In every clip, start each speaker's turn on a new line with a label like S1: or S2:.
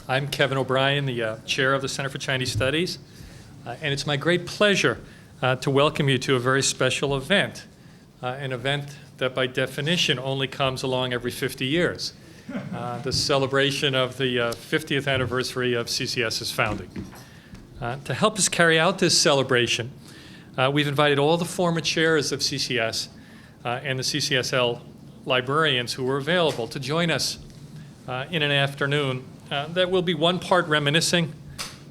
S1: I'm Kevin O'Brien, the chair of the Center for Chinese Studies, and it's my great pleasure to welcome you to a very special event, an event that by definition only comes along every 50 years, the celebration of the 50th anniversary of CCS's founding. To help us carry out this celebration, we've invited all the former chairs of CCS and the CCSL librarians who were available to join us in an afternoon that will be one part reminiscing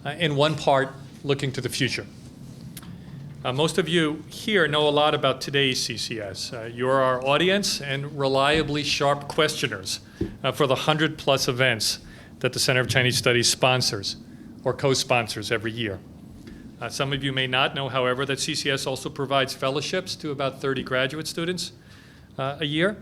S1: and one part looking to the future. Most of you here know a lot about today's CCS. You're our audience and reliably sharp questioners for the 100+ events that the Center of Chinese Studies sponsors or co-sponsors every year. Some of you may not know, however, that CCS also provides fellowships to about 30 graduate students a year,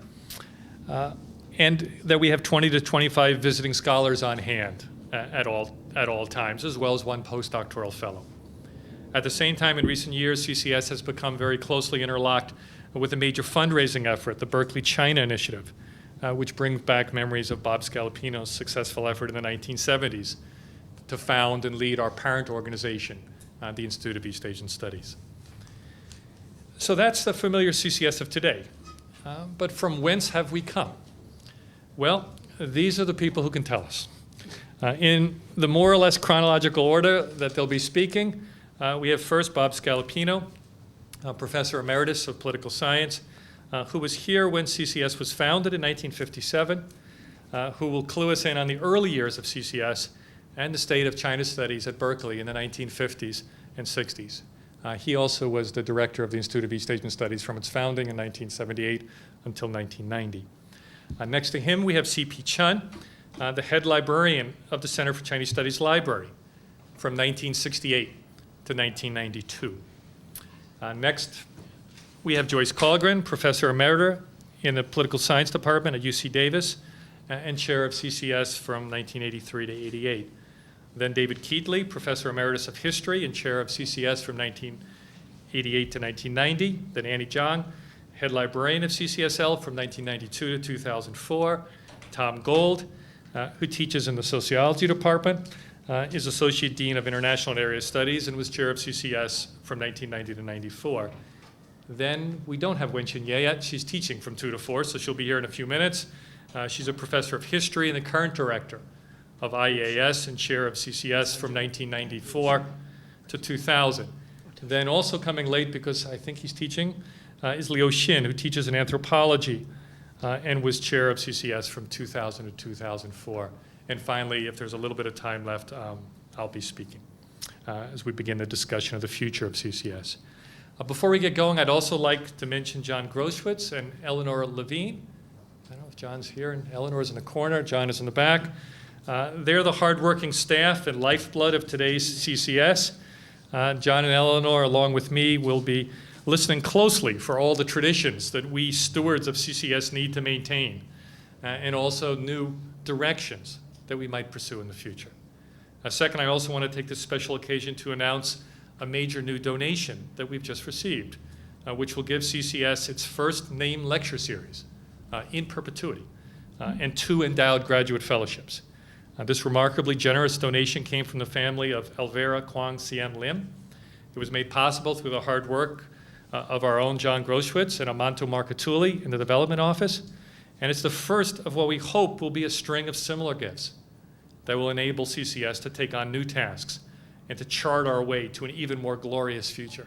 S1: and that we have 20 to 25 visiting scholars on hand at all times, as well as one postdoctoral fellow. At the same time, in recent years, CCS has become very closely interlocked with a major fundraising effort, the Berkeley China Initiative, which brings back memories of Bob Scalapino's successful effort in the 1970s to found and lead our parent organization, the Institute of East Asian Studies. So that's the familiar CCS of today. But from whence have we come? Well, these are the people who can tell us. In the more or less chronological order that they'll be speaking, we have first Bob Scalapino, Professor Emeritus of Political Science, who was here when CCS was founded in 1957, who will clue us in on the early years of CCS and the state of China studies at Berkeley in the 1950s and 60s. He also was the director of the Institute of East Asian Studies from its founding in 1978 until 1990. Next to him, we have C.P. Chun, the head librarian of the Center for Chinese Studies Library from 1968 to 1992. Next, we have Joyce Colgren, Professor Emerita in the Political Science Department at UC Davis and chair of CCS from 1983 to 88. Then David Keatley, Professor Emeritus of History and chair of CCS from 1988 to 1990. Then Annie Zhang, head librarian of CCSL from 1992 to 2004. Tom Gold, who teaches in the sociology department, is Associate Dean of International and Area Studies and was chair of CCS from 1990 to 94. Then we don't have Wenqin Ye yet. She's teaching from 2 to 4, so she'll be here in a few minutes. She's a professor of history and the current director of IEAS and chair of CCS from 1994 to 2000. Then also coming late, because I think he's teaching, is Liu Xin, who teaches in anthropology and was chair of CCS from 2000 to 2004. And finally, if there's a little bit of time left, I'll be speaking as we begin the discussion of the future of CCS. Before we get going, I'd also like to mention John Groschwitz and Eleanor Levine. I don't know if John's here, and Eleanor's in the corner, John is in the back. They're the hardworking staff and lifeblood of today's CCS. John and Eleanor, along with me, will be listening closely for all the traditions that we stewards of CCS need to maintain, and also new directions that we might pursue in the future. Second, I also want to take this special occasion to announce a major new donation that we've just received, which will give CCS its first named lecture series in perpetuity and 2 endowed graduate fellowships. This remarkably generous donation came from the family of Elvira Kwang Sien Lim. It was made possible through the hard work of our own John Groschwitz and Amanto Marcatulli in the development office. And it's the first of what we hope will be a string of similar gifts that will enable CCS to take on new tasks and to chart our way to an even more glorious future.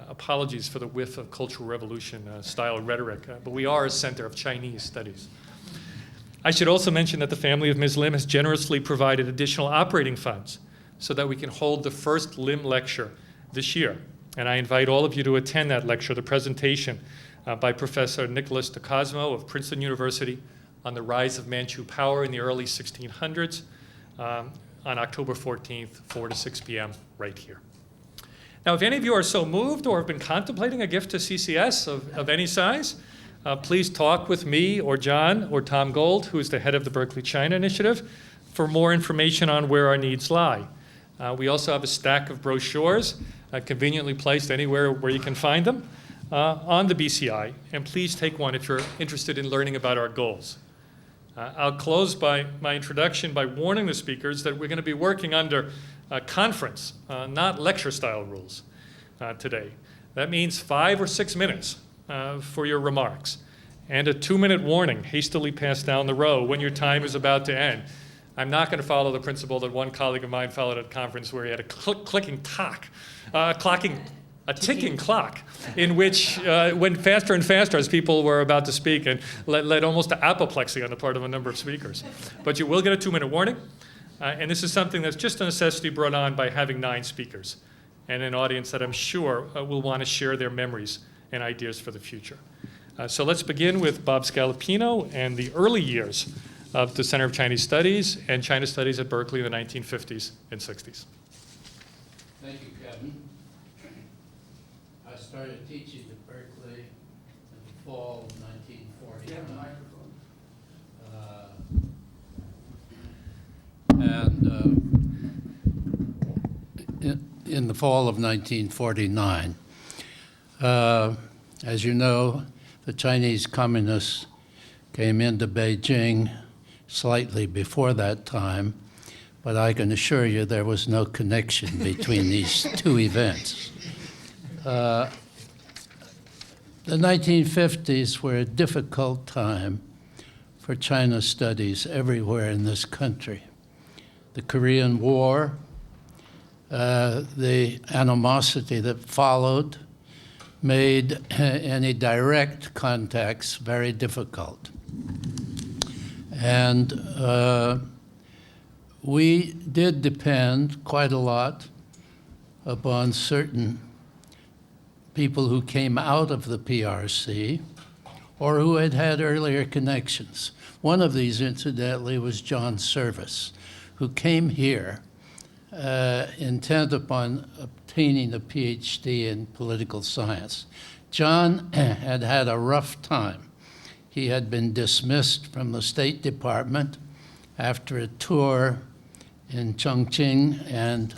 S1: Apologies for the whiff of Cultural Revolution style rhetoric, but we are a center of Chinese studies. I should also mention that the family of Ms. Lim has generously provided additional operating funds so that we can hold the first Lim lecture this year. And I invite all of you to attend that lecture, the presentation by Professor Nicholas de Cosmo of Princeton University on the rise of Manchu power in the early 1600s on October 14th, 4 to 6 p.m. right here. Now, if any of you are so moved or have been contemplating a gift to CCS of any size, please talk with me or John or Tom Gold, who is the head of the Berkeley China Initiative, for more information on where our needs lie. We also have a stack of brochures conveniently placed anywhere where you can find them on the BCI, and please take one if you're interested in learning about our goals. I'll close my introduction by warning the speakers that we're going to be working under conference, not lecture-style rules today. That means 5 or 6 minutes for your remarks, and a 2-minute warning hastily passed down the row when your time is about to end. I'm not going to follow the principle that one colleague of mine followed at a conference where he had a ticking clock in which went faster and faster as people were about to speak and led almost to apoplexy on the part of a number of speakers. But you will get a 2-minute warning, and this is something that's just a necessity brought on by having 9 speakers and an audience that I'm sure will want to share their memories and ideas for the future. So let's begin with Bob Scalapino and the early years of the Center of Chinese Studies and China Studies at Berkeley in the 1950s and 60s.
S2: Thank you, Kevin. I started teaching at Berkeley in the fall of 1949. In the fall of 1949. As you know, the Chinese communists came into Beijing slightly before that time, but I can assure you there was no connection between these two events. The 1950s were a difficult time for China studies everywhere in this country. The Korean War, the animosity that followed, made any direct contacts very difficult. And we did depend quite a lot upon certain people who came out of the PRC or who had had earlier connections. One of these, incidentally, was John Service, who came here intent upon obtaining a PhD in political science. John had had a rough time. He had been dismissed from the State Department after a tour in Chongqing and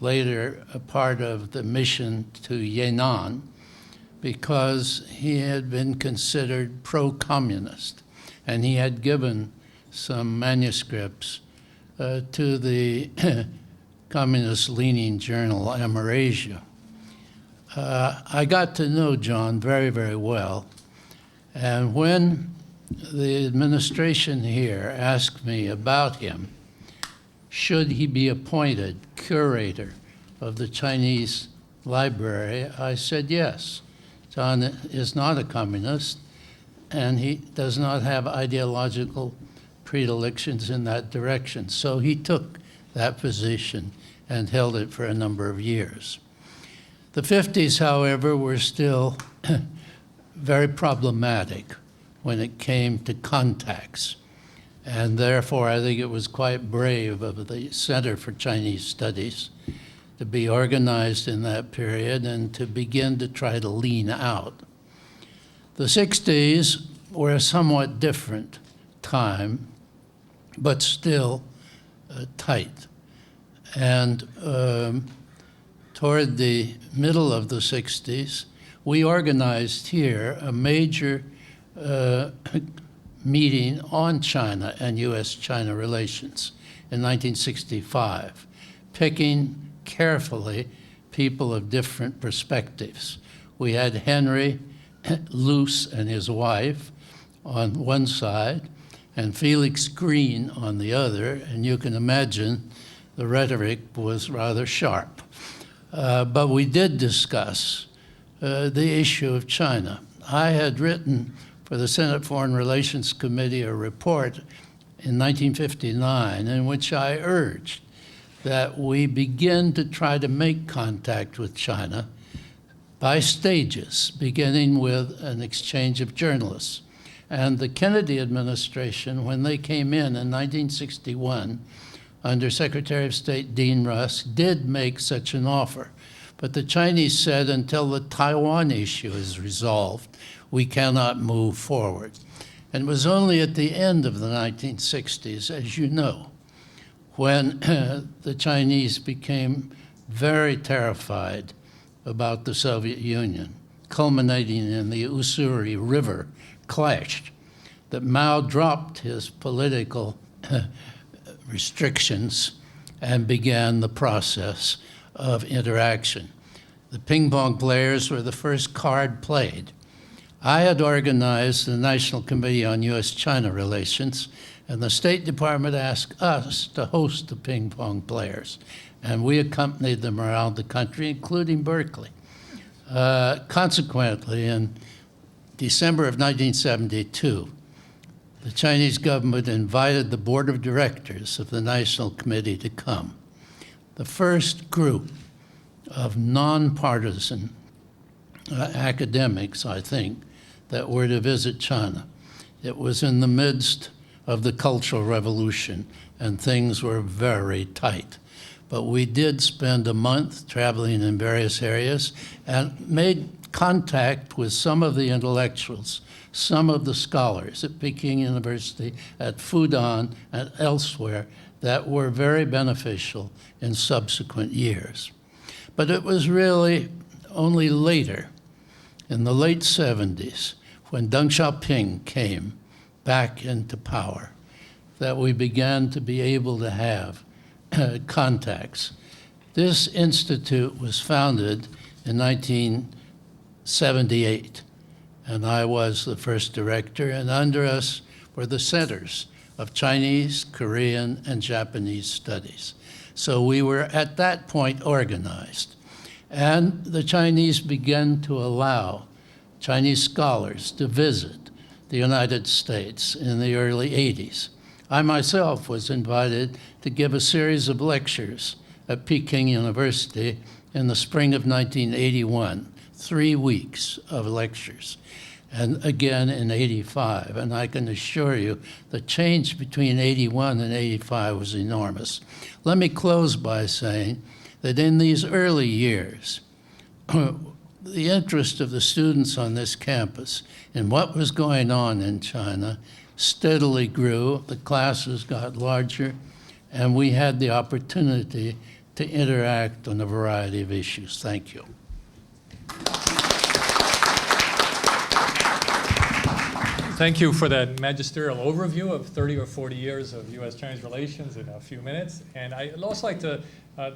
S2: later a part of the mission to Yan'an because he had been considered pro-communist, and he had given some manuscripts to the communist-leaning journal Emeritus. I got to know John very, very well, and when the administration here asked me about him, should he be appointed curator of the Chinese library, I said yes. John is not a communist, and he does not have ideological predilections in that direction. So he took that position and held it for a number of years. The 50s, however, were still very problematic when it came to contacts. And therefore, I think it was quite brave of the Center for Chinese Studies to be organized in that period and to begin to try to lean out. The 60s were a somewhat different time, but still tight. And toward the middle of the 60s, we organized here a major meeting on China and U.S.-China relations in 1965, picking carefully people of different perspectives. We had Henry Luce and his wife on one side, and Felix Green on the other, and you can imagine the rhetoric was rather sharp. But we did discuss the issue of China. I had written for the Senate Foreign Relations Committee a report in 1959 in which I urged that we begin to try to make contact with China by stages, beginning with an exchange of journalists. And the Kennedy administration, when they came in 1961, under Secretary of State Dean Rusk, did make such an offer. But the Chinese said, until the Taiwan issue is resolved, we cannot move forward. And it was only at the end of the 1960s, as you know, when the Chinese became very terrified about the Soviet Union, culminating in the Ussuri River clash, that Mao dropped his political restrictions and began the process of interaction. The ping pong players were the first card played. I had organized the National Committee on U.S.-China Relations, and the State Department asked us to host the ping pong players, and we accompanied them around the country, including Berkeley. Consequently, in December of 1972, the Chinese government invited the board of directors of the National Committee to come. The first group of nonpartisan academics, I think, that were to visit China. It was in the midst of the Cultural Revolution, and things were very tight. But we did spend a month traveling in various areas and made contact with some of the intellectuals, some of the scholars at Peking University, at Fudan, and elsewhere that were very beneficial in subsequent years. But it was really only later, in the late 70s, when Deng Xiaoping came back into power, that we began to be able to have contacts. This institute was founded in 1978, and I was the first director, and under us were the centers of Chinese, Korean, and Japanese studies. So we were at that point organized. And the Chinese began to allow Chinese scholars to visit the United States in the early 80s. I myself was invited to give a series of lectures at Peking University in the spring of 1981, 3 weeks of lectures, and again in 85. And I can assure you the change between 81 and 85 was enormous. Let me close by saying that in these early years, the interest of the students on this campus in what was going on in China steadily grew, the classes got larger, and we had the opportunity to interact on a variety of issues. Thank you.
S1: Thank you for that magisterial overview of 30 or 40 years of U.S.-Chinese relations in a few minutes. And I'd also like to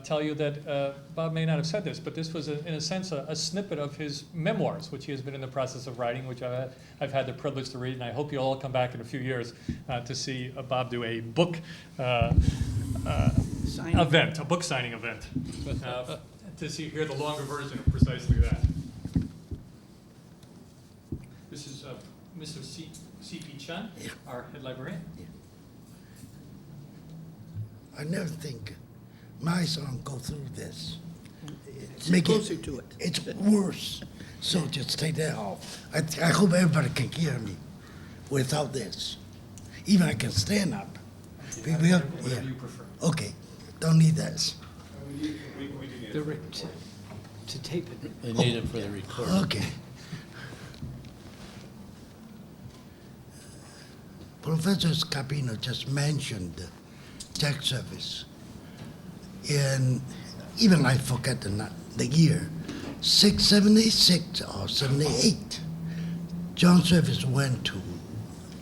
S1: tell you that Bob may not have said this, but this was, in a sense, a snippet of his memoirs, which he has been in the process of writing, which I've had the privilege to read. And I hope you'll all come back in a few years to see Bob do a book event, a book signing event, to hear the longer version of precisely that. This is Mr. C.P. Chen, our head librarian.
S3: I never think my son go through this.
S4: Sit closer to it.
S3: It's worse. So just take that off. I hope everybody can hear me without this. Even I can stand up.
S1: Whatever you prefer.
S3: Okay, don't need this.
S4: To tape it.
S2: They need it for the recording.
S3: Okay. Professor Scalapino just mentioned Jack service. And even I forget the year, 676 or 78, John Service went to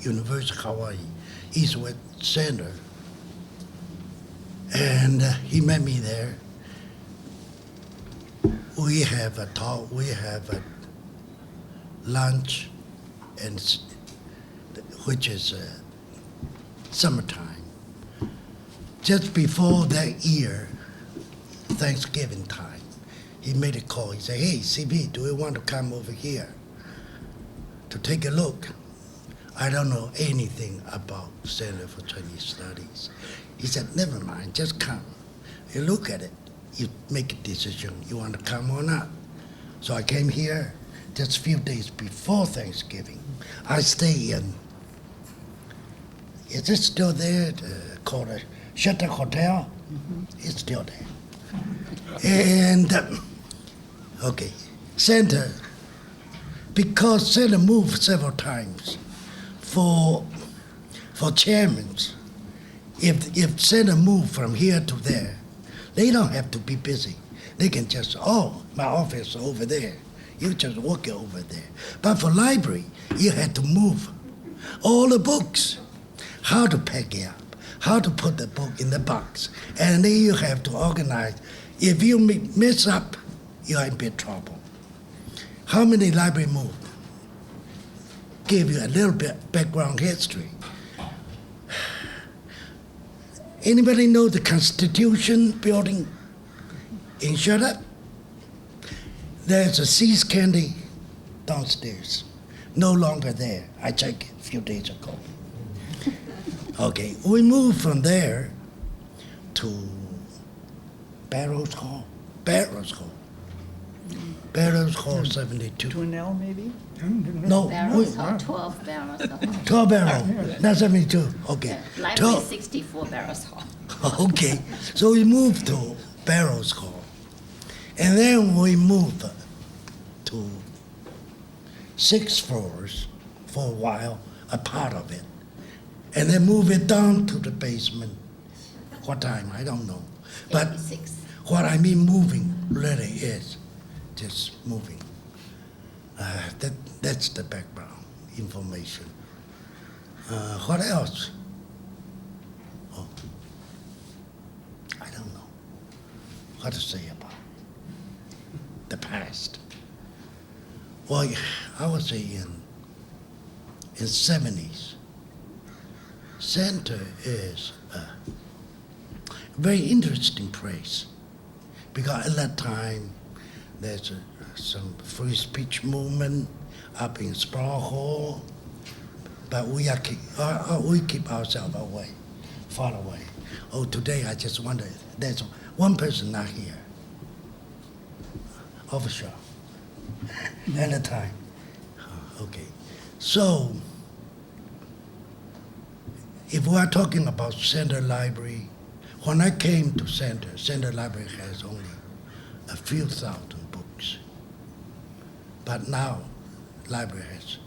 S3: University of Hawaii, East-West Center, and he met me there. We have a talk, we have a lunch, and which is summertime. Just before that year, Thanksgiving time, he made a call. He said, "Hey, CB, do you want to come over here to take a look?" I don't know anything about Center for Chinese Studies. He said, "Never mind, just come. You look at it, you make a decision, you want to come or not." So I came here just a few days before Thanksgiving. I stay in, is it still there? Called a Shutter Hotel? Mm-hmm. It's still there. And, okay, Center, because Center moved several times for chairmen, if Center moved from here to there, they don't have to be busy. They can just, oh, my office over there. You just work it over there. But for library, you had to move all the books, how to pack it up, how to put the book in the box, and then you have to organize. If you mess up, you are in big trouble. How many library move? Give you a little bit background history. Anybody know the Constitution building in Charlotte? There's a Seas Candy downstairs. No longer there. I checked it a few days ago. Okay, we moved from there to Barrows Hall. Barrows Hall. Barrows Hall 72.
S4: Twinell, maybe?
S3: No,
S5: Barrels Hall, 12 Barrels Hall.
S3: 12 Barrow, not 72. Okay.
S5: Library
S3: 12.
S5: 64 Barrels Hall.
S3: Okay, so we moved to Barrows Hall. And then we moved to 6 floors for a while, a part of it. And then move it down to the basement. What time, I don't know. But
S5: 86.
S3: what I mean moving really is just moving. That's the background information. What else? Oh, I don't know what to say about the past. Well, I would say in 70s, Center is a very interesting place because at that time there's some free speech movement up in Sprague Hall, but we keep ourselves away, far away. Oh, today I just wonder, there's one person not here, official, at the time. Okay, so if we are talking about Center Library, when I came to Center Library has only a few thousand books. But now, library has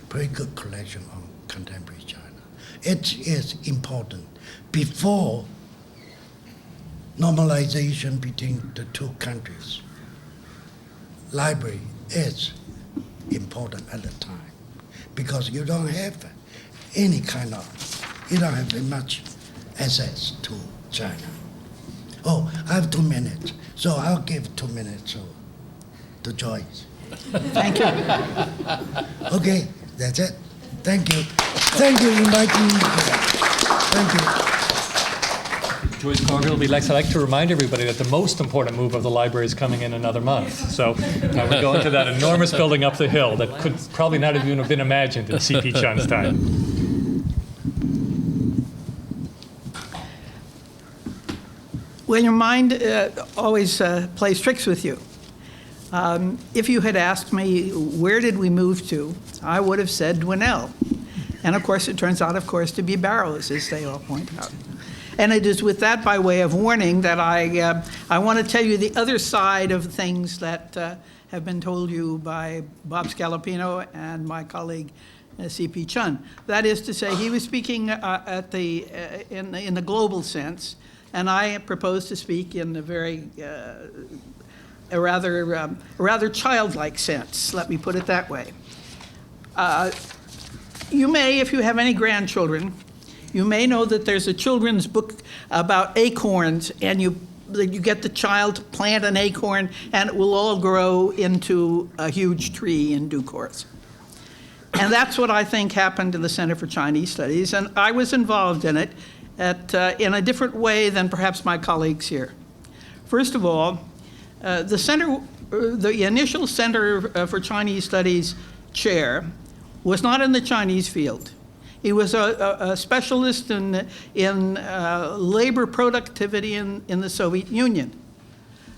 S3: pretty good collection on contemporary China. It is important. Before normalization between the two countries, library is important at the time because you don't have any kind of, you don't have much access to China. Oh, I have 2 minutes, so I'll give 2 minutes to Joyce.
S4: Thank you.
S3: Okay, that's it. Thank you. Thank you for inviting me. Thank you.
S1: Joyce Cargill, I'd like to remind everybody that the most important move of the library is coming in another month. So we're going to that enormous building up the hill that could probably not have even been imagined in C.P. Chun's time.
S4: Well, your mind always plays tricks with you. If you had asked me, where did we move to, I would have said Dwinell. And of course, it turns out, of course, to be Barrows, as they all point out. And it is with that by way of warning that I want to tell you the other side of things that have been told you by Bob Scalapino and my colleague, C.P. Chun. That is to say, he was speaking in the global sense, and I propose to speak in a rather childlike sense, let me put it that way. You may, if you have any grandchildren, you may know that there's a children's book about acorns, and you get the child to plant an acorn, and it will all grow into a huge tree in due course. And that's what I think happened in the Center for Chinese Studies, and I was involved in it in a different way than perhaps my colleagues here. First of all, the initial Center for Chinese Studies chair was not in the Chinese field. He was a specialist in labor productivity in the Soviet Union.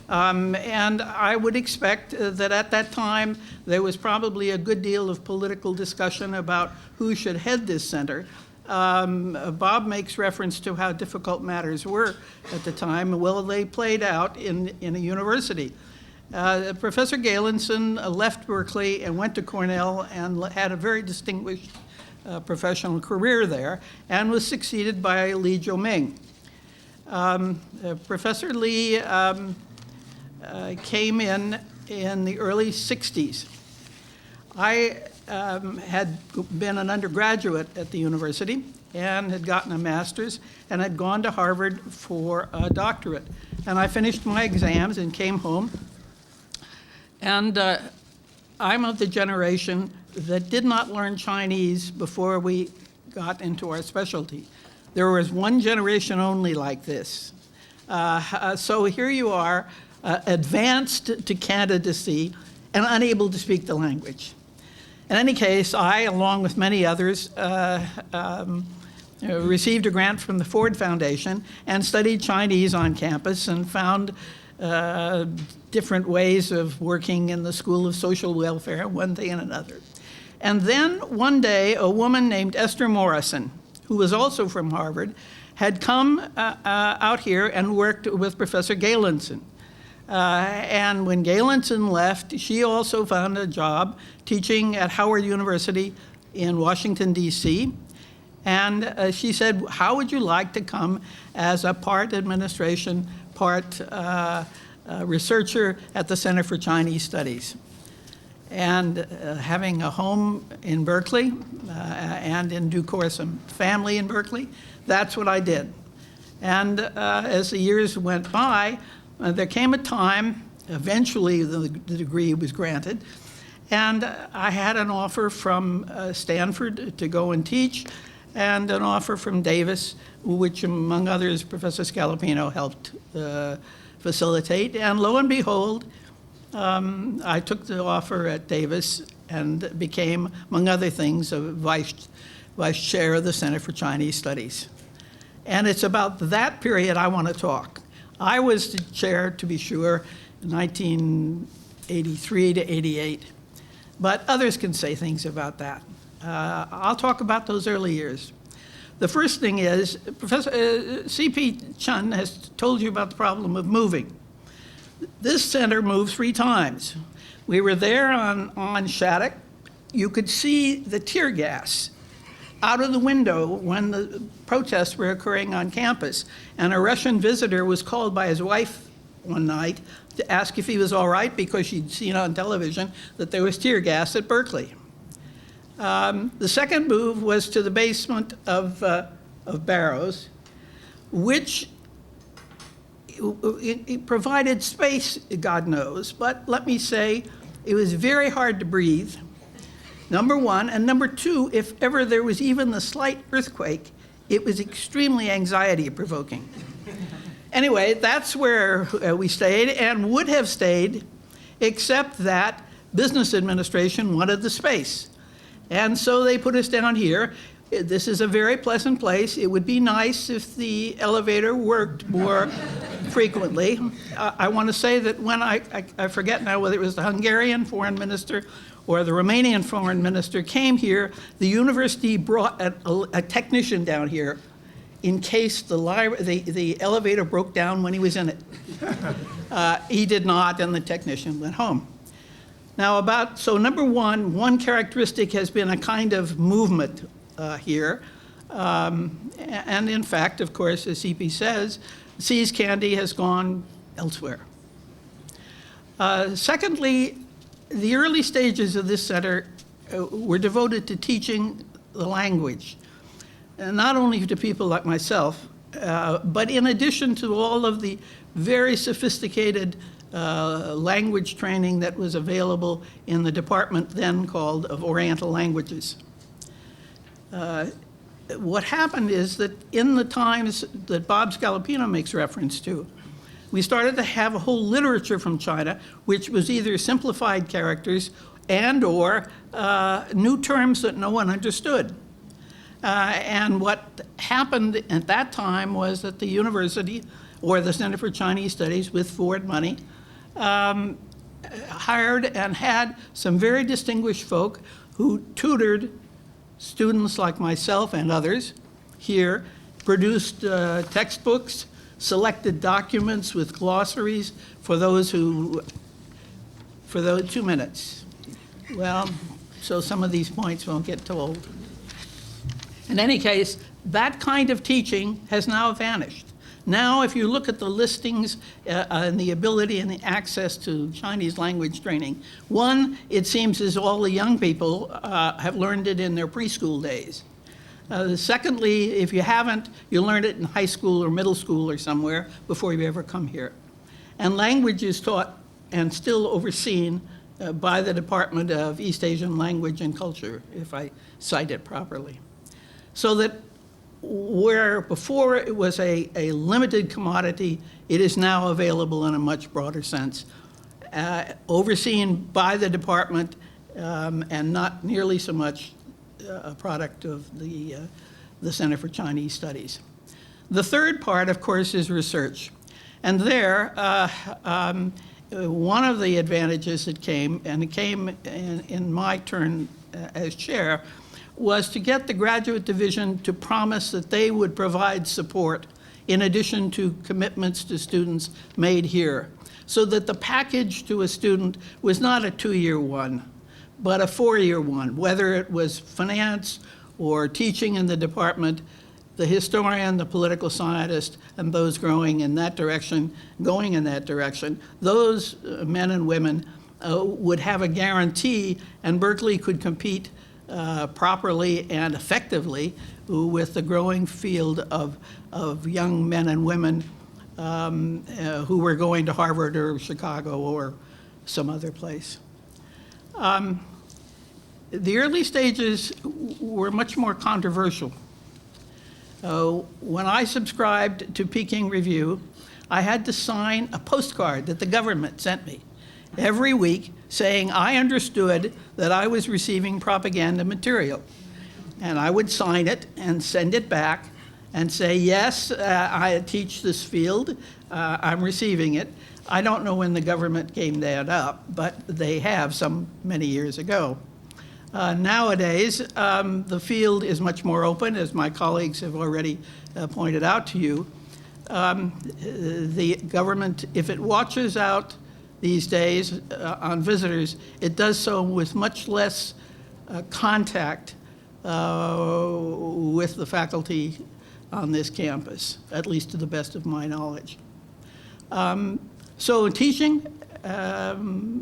S4: And I would expect that at that time there was probably a good deal of political discussion about who should head this center. Bob makes reference to how difficult matters were at the time. Well, they played out in a university. Professor Galenson left Berkeley and went to Cornell and had a very distinguished professional career there, and was succeeded by Li Jiuming. Professor Li came in the early 60s. I had been an undergraduate at the university and had gotten a master's and had gone to Harvard for a doctorate. And I finished my exams and came home. And I'm of the generation that did not learn Chinese before we got into our specialty. There was one generation only like this. So here you are, advanced to candidacy and unable to speak the language. In any case, I, along with many others, received a grant from the Ford Foundation and studied Chinese on campus and found different ways of working in the School of Social Welfare, one thing and another. And then one day, a woman named Esther Morrison, who was also from Harvard, had come out here and worked with Professor Galenson. And when Galenson left, she also found a job teaching at Howard University in Washington, D.C. And she said, how would you like to come as a part administration, part researcher at the Center for Chinese Studies? And having a home in Berkeley and in due course a family in Berkeley, that's what I did. And as the years went by, there came a time, eventually the degree was granted, and I had an offer from Stanford to go and teach, and an offer from Davis, which among others Professor Scalapino helped facilitate. And lo and behold, I took the offer at Davis and became, among other things, a vice chair of the Center for Chinese Studies. And it's about that period I want to talk. I was the chair, to be sure, in 1983 to 88. But others can say things about that. I'll talk about those early years. The first thing is, Professor C.P. Chun has told you about the problem of moving. This center moved 3 times. We were there on Shattuck. You could see the tear gas out of the window when the protests were occurring on campus. And a Russian visitor was called by his wife one night to ask if he was all right because she'd seen on television that there was tear gas at Berkeley. The second move was to the basement of Barrows, which it provided space, God knows, but let me say, it was very hard to breathe, number one. And number two, if ever there was even the slight earthquake, it was extremely anxiety-provoking. Anyway, that's where we stayed and would have stayed, except that business administration wanted the space. And so they put us down here. This is a very pleasant place. It would be nice if the elevator worked more frequently. I want to say that when I forget now whether it was the Hungarian foreign minister or the Romanian foreign minister came here, the university brought a technician down here in case the elevator broke down when he was in it. He did not, and the technician went home. Now so number one characteristic has been a kind of movement here. And in fact, of course, as CP says, See's Candy has gone elsewhere. Secondly, the early stages of this center were devoted to teaching the language, and not only to people like myself, but in addition to all of the very sophisticated language training that was available in the department then called of Oriental Languages. What happened is that in the times that Bob Scalapino makes reference to, we started to have a whole literature from China, which was either simplified characters and or new terms that no one understood. And what happened at that time was that the university, or the Center for Chinese Studies with Ford money, hired and had some very distinguished folk who tutored students like myself and others here, produced textbooks, selected documents with glossaries for those 2 minutes. Well, so some of these points won't get told. In any case, that kind of teaching has now vanished. Now, if you look at the listings and the ability and the access to Chinese language training, one, it seems as all the young people have learned it in their preschool days. Secondly, if you haven't, you learn it in high school or middle school or somewhere before you ever come here. And language is taught and still overseen by the Department of East Asian Language and Culture, if I cite it properly. So that where before it was a limited commodity, it is now available in a much broader sense, overseen by the department and not nearly so much a product of the Center for Chinese Studies. The third part, of course, is research. And there, one of the advantages that came, and it came in my turn as chair, was to get the graduate division to promise that they would provide support in addition to commitments to students made here, so that the package to a student was not a 2-year one, but a 4-year one, whether it was finance or teaching in the department, the historian, the political scientist, and those going in that direction, those men and women would have a guarantee, and Berkeley could compete properly and effectively with the growing field of young men and women who were going to Harvard or Chicago or some other place. The early stages were much more controversial. When I subscribed to Peking Review, I had to sign a postcard that the government sent me every week saying I understood that I was receiving propaganda material. And I would sign it and send it back and say, yes, I teach this field, I'm receiving it. I don't know when the government gave that up, but they have many years ago. Nowadays, the field is much more open, as my colleagues have already pointed out to you. The government, if it watches out these days on visitors, it does so with much less contact with the faculty on this campus, at least to the best of my knowledge. So teaching,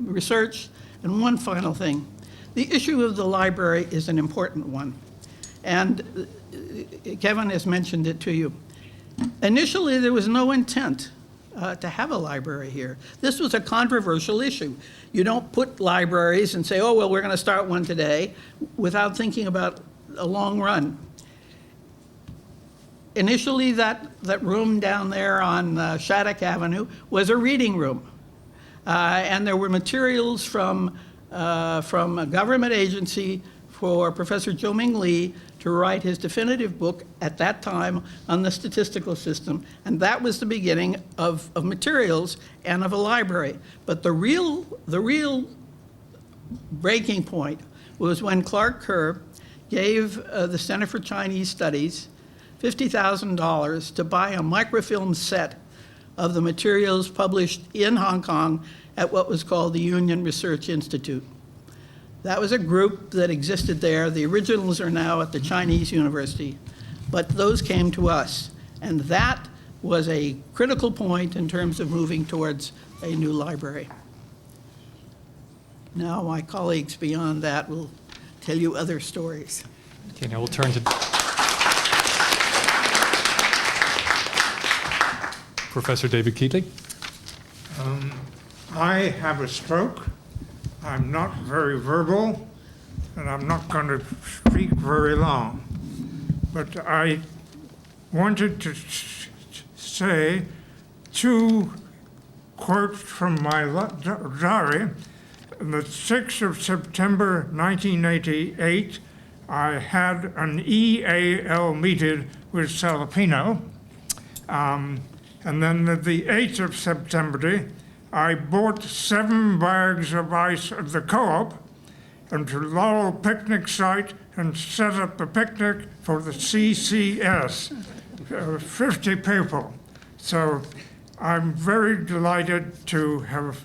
S4: research, and one final thing. The issue of the library is an important one, and Kevin has mentioned it to you. Initially, there was no intent to have a library here. This was a controversial issue. You don't put libraries and say, oh, well, we're going to start one today, without thinking about a long run. Initially, that room down there on Shattuck Avenue was a reading room, and there were materials from a government agency for Professor Zhou-Ming Lee to write his definitive book at that time on the statistical system. And that was the beginning of materials and of a library. But the real breaking point was when Clark Kerr gave the Center for Chinese Studies $50,000 to buy a microfilm set of the materials published in Hong Kong at what was called the Union Research Institute. That was a group that existed there. The originals are now at the Chinese University, but those came to us. And that was a critical point in terms of moving towards a new library. Now my colleagues beyond that will tell you other stories.
S1: Okay, now we'll turn to Professor David Keatley.
S6: I have a stroke. I'm not very verbal, and I'm not going to speak very long. But I wanted to say 2 quotes from my diary. On the 6th of September 1988, I had an EAL meeting with Scalapino. And then the 8th of September, I bought 7 bags of ice at the co-op and to Lowell picnic site and set up a picnic for the CCS, 50 people. So I'm very delighted to have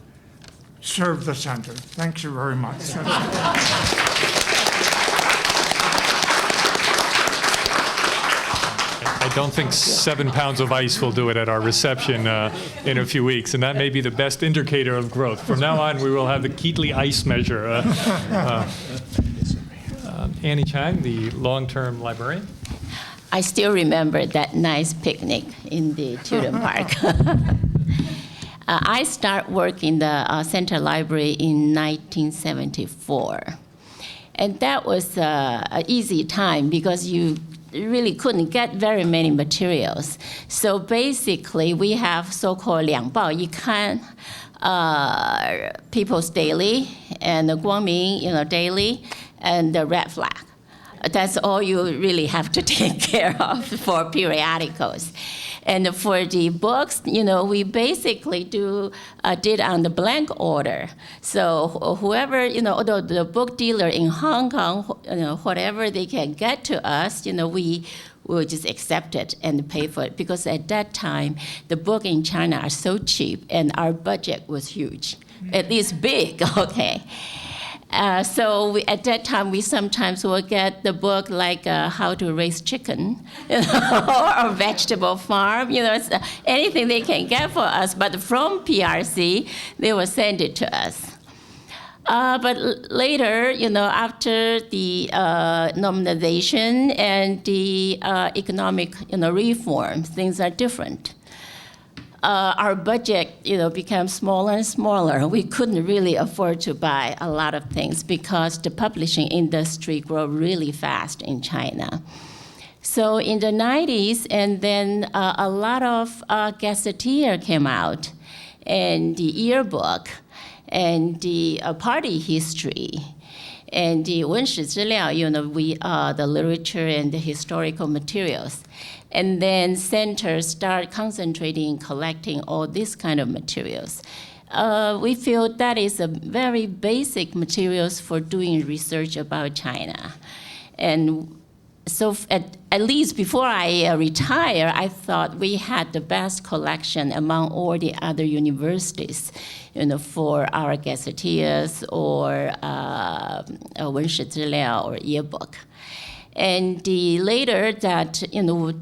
S6: served the center. Thank you very much.
S1: I don't think 7 pounds of ice will do it at our reception in a few weeks, and that may be the best indicator of growth. From now on, we will have the Keatley ice measure. Annie Chang, the long-term librarian.
S5: I still remember that nice picnic in the children's park. I started work in the Center Library in 1974. And that was an easy time because you really couldn't get very many materials. So basically, we have so-called 两报一刊, People's Daily, and the Guangming, Daily, and the Red Flag. That's all you really have to take care of for periodicals. And for the books, we basically did on the blank order. So whoever, the book dealer in Hong Kong, whatever they can get to us, we will just accept it and pay for it. Because at that time, the book in China are so cheap, and our budget was huge, at least big, okay? So at that time, we sometimes will get the book like How to Raise Chicken, or Vegetable Farm, anything they can get for us. But from PRC, they will send it to us. But later, after the normalization and the economic reform, things are different. Our budget, became smaller and smaller. We couldn't really afford to buy a lot of things because the publishing industry grew really fast in China. So in the 90s, and then a lot of gazetteer came out, and the yearbook, and the party history, and the 文史资料, the literature and the historical materials. And then centers start concentrating, collecting all these kind of materials. We feel that is a very basic materials for doing research about China. And so at least before I retire, I thought we had the best collection among all the other universities, for our gazetteers or 文史资料 or yearbook. And later that,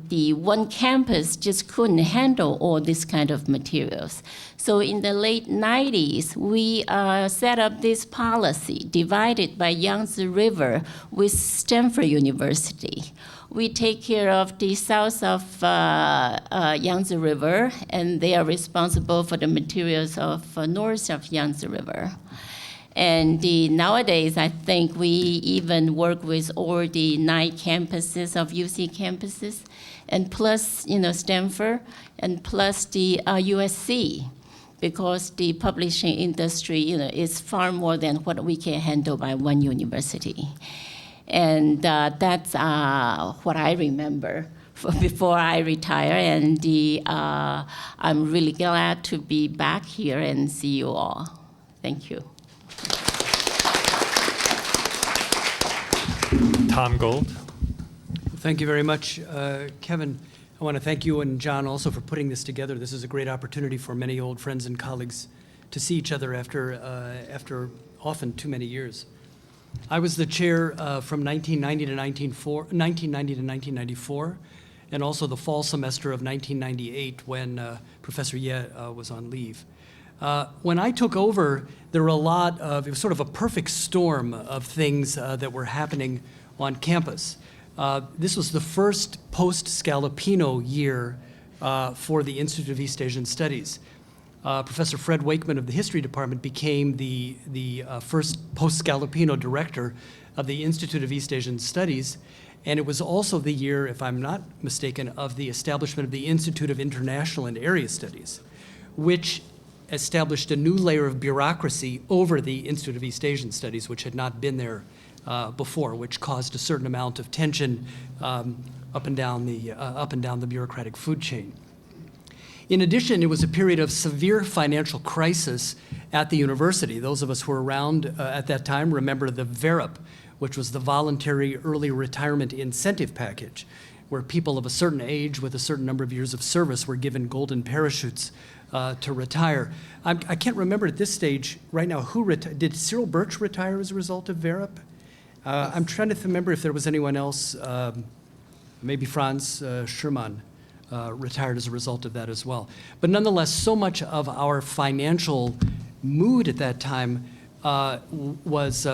S5: the one campus just couldn't handle all this kind of materials. So in the late 90s, we set up this policy divided by Yangtze River with Stanford University. We take care of the south of Yangtze River, and they are responsible for the materials of north of Yangtze River. And nowadays, I think we even work with all the 9 campuses of UC campuses, and plus, Stanford, and plus the USC, because the publishing industry, is far more than what we can handle by one university. And that's what I remember before I retire, and I'm really glad to be back here and see you all. Thank you.
S1: Tom Gold.
S7: Thank you very much, Kevin. I want to thank you and John also for putting this together. This is a great opportunity for many old friends and colleagues to see each other after often too many years. I was the chair from 1990 to 1994, and also the fall semester of 1998 when Professor Ye was on leave. When I took over, there were it was sort of a perfect storm of things that were happening on campus. This was the first post-Scalapino year for the Institute of East Asian Studies. Professor Fred Wakeman of the History Department became the first post-Scalapino director of the Institute of East Asian Studies, and it was also the year, if I'm not mistaken, of the establishment of the Institute of International and Area Studies, which established a new layer of bureaucracy over the Institute of East Asian Studies, which had not been there before, which caused a certain amount of tension up and down the bureaucratic food chain. In addition, it was a period of severe financial crisis at the university. Those of us who were around at that time remember the VERIP, which was the Voluntary Early Retirement Incentive Package, where people of a certain age with a certain number of years of service were given golden parachutes to retire. I can't remember at this stage right now did Cyril Birch retire as a result of VERIP? I'm trying to remember if there was anyone else. Maybe Franz Schumann retired as a result of that as well. But nonetheless, so much of our financial mood at that time was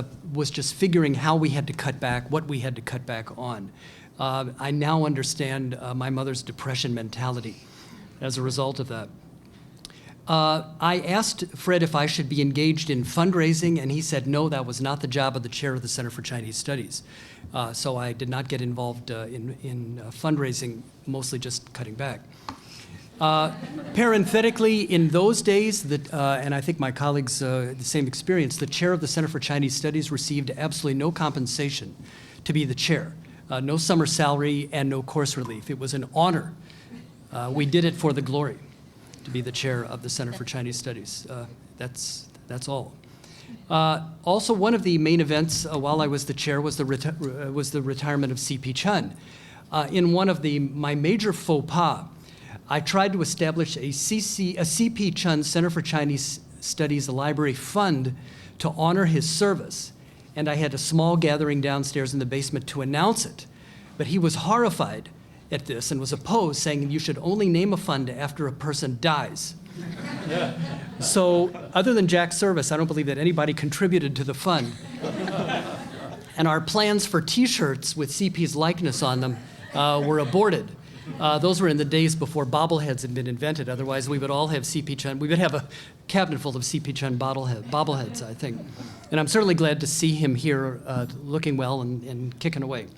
S7: just figuring how we had to cut back, what we had to cut back on. I now understand my mother's depression mentality as a result of that. I asked Fred if I should be engaged in fundraising, and he said no, that was not the job of the chair of the Center for Chinese Studies. So I did not get involved in fundraising, mostly just cutting back. Parenthetically, in those days, and I think my colleagues had the same experience, the chair of the Center for Chinese Studies received absolutely no compensation to be the chair, no summer salary and no course relief. It was an honor. We did it for the glory, to be the chair of the Center for Chinese Studies. That's all. Also, one of the main events while I was the chair was the retirement of C.P. Chun. In one of my major faux pas, I tried to establish a C.P. Chun Center for Chinese Studies library fund to honor his service, and I had a small gathering downstairs in the basement to announce it. But he was horrified at this and was opposed, saying you should only name a fund after a person dies. So other than Jack's service, I don't believe that anybody contributed to the fund. And our plans for T-shirts with CP's likeness on them were aborted. Those were in the days before bobbleheads had been invented. Otherwise, we would all have C.P. Chun. We would have a cabinet full of C.P. Chun bobbleheads, I think. And I'm certainly glad to see him here looking well and kicking away.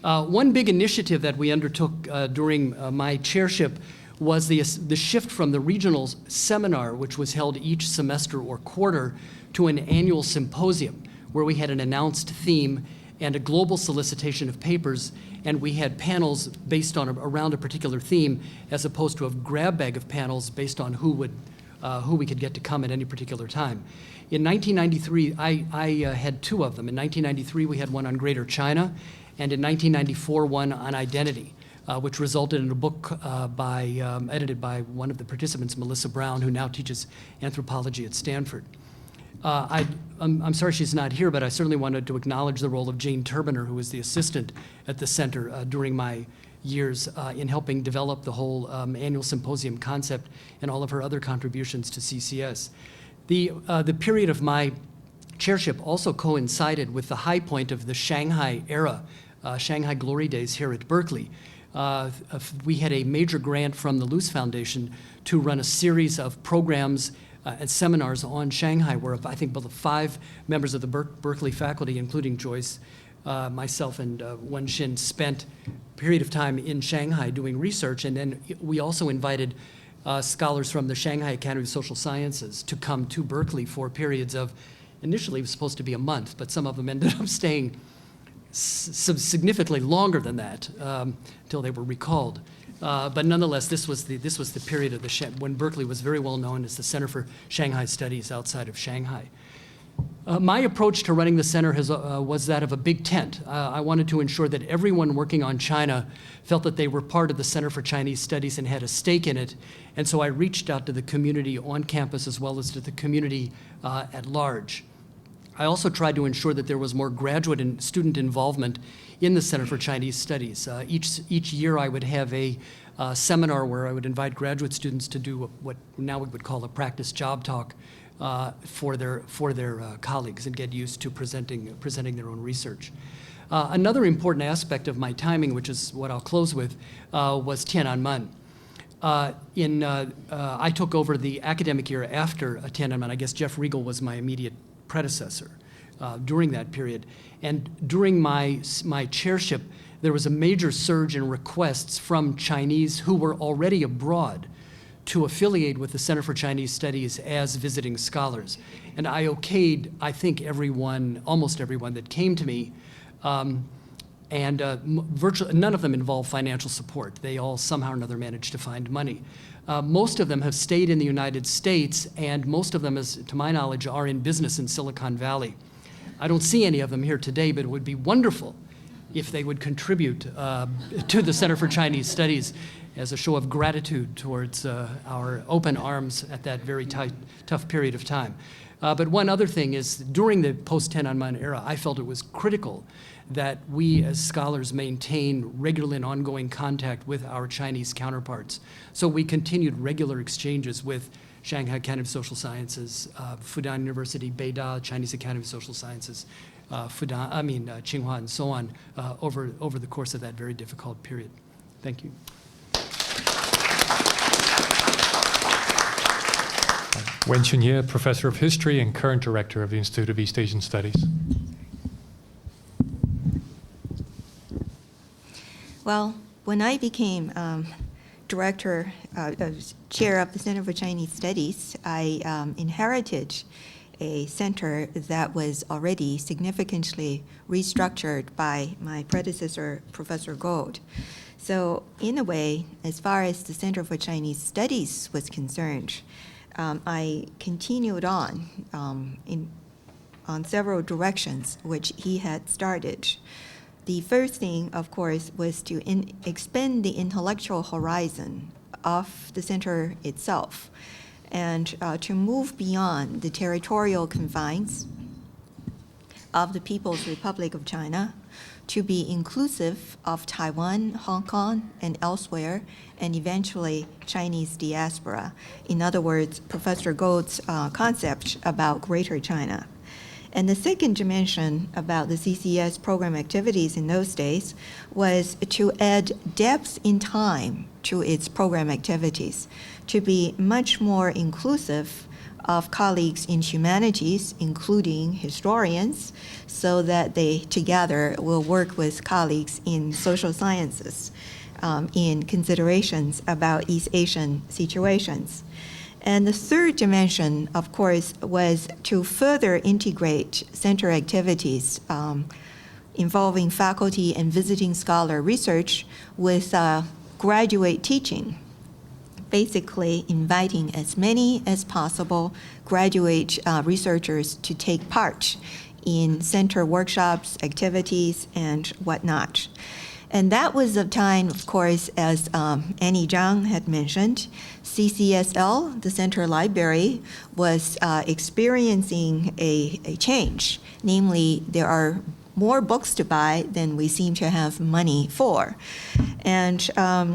S7: One big initiative that we undertook during my chairship was the shift from the regional seminar, which was held each semester or quarter, to an annual symposium, where we had an announced theme and a global solicitation of papers, and we had panels based on around a particular theme, as opposed to a grab bag of panels based on who we could get to come at any particular time. In 1993, I had two of them. In 1993, we had one on Greater China, and in 1994, one on identity, which resulted in a book edited by one of the participants, Melissa Brown, who now teaches anthropology at Stanford. I'm sorry she's not here, but I certainly wanted to acknowledge the role of Jane Turbiner, who was the assistant at the center during my years in helping develop the whole annual symposium concept and all of her other contributions to CCS. The period of my chairship also coincided with the high point of the Shanghai era, Shanghai Glory Days here at Berkeley. We had a major grant from the Luce Foundation to run a series of programs and seminars on Shanghai, where I think both 5 members of the Berkeley faculty, including Joyce, myself, and Wen Xin, spent a period of time in Shanghai doing research. And then we also invited scholars from the Shanghai Academy of Social Sciences to come to Berkeley for periods of, initially it was supposed to be a month, but some of them ended up staying significantly longer than that until they were recalled. But nonetheless, this was the period of when Berkeley was very well known as the Center for Shanghai Studies outside of Shanghai. My approach to running the center was that of a big tent. I wanted to ensure that everyone working on China felt that they were part of the Center for Chinese Studies and had a stake in it. And so I reached out to the community on campus as well as to the community at large. I also tried to ensure that there was more graduate and student involvement in the Center for Chinese Studies. Each year I would have a seminar where I would invite graduate students to do what now we would call a practice job talk for their colleagues and get used to presenting their own research. Another important aspect of my timing, which is what I'll close with, was Tiananmen. I took over the academic year after Tiananmen. I guess Jeff Riegel was my immediate predecessor during that period. And during my chairship, there was a major surge in requests from Chinese who were already abroad to affiliate with the Center for Chinese Studies as visiting scholars. And I okayed, I think, almost everyone that came to me, and virtually none of them involved financial support. They all somehow or another managed to find money. Most of them have stayed in the United States, and most of them, to my knowledge, are in business in Silicon Valley. I don't see any of them here today, but it would be wonderful if they would contribute to the Center for Chinese Studies as a show of gratitude towards our open arms at that very tough period of time. But one other thing is, during the post-Tiananmen era, I felt it was critical that we as scholars maintain regular and ongoing contact with our Chinese counterparts. So we continued regular exchanges with Shanghai Academy of Social Sciences, Fudan University, Beida, Chinese Academy of Social Sciences, Tsinghua, and so on, over the course of that very difficult period. Thank you.
S1: Wen Chunye, Professor of History and current Director of the Institute of East Asian Studies.
S8: Well, when I became chair of the Center for Chinese Studies, I inherited a center that was already significantly restructured by my predecessor, Professor Gold. So in a way, as far as the Center for Chinese Studies was concerned, I continued on several directions which he had started. The first thing, of course, was to expand the intellectual horizon of the center itself and to move beyond the territorial confines of the People's Republic of China, to be inclusive of Taiwan, Hong Kong, and elsewhere, and eventually Chinese diaspora. In other words, Professor Gold's concept about Greater China. And the second dimension about the CCS program activities in those days was to add depth in time to its program activities, to be much more inclusive of colleagues in humanities, including historians, so that they together will work with colleagues in social sciences in considerations about East Asian situations. And the third dimension, of course, was to further integrate center activities involving faculty and visiting scholar research with graduate teaching, basically inviting as many as possible graduate researchers to take part in center workshops, activities, and whatnot. And that was the time, of course, as Annie Zhang had mentioned, CCSL, the Center Library, was experiencing a change. Namely, there are more books to buy than we seem to have money for. But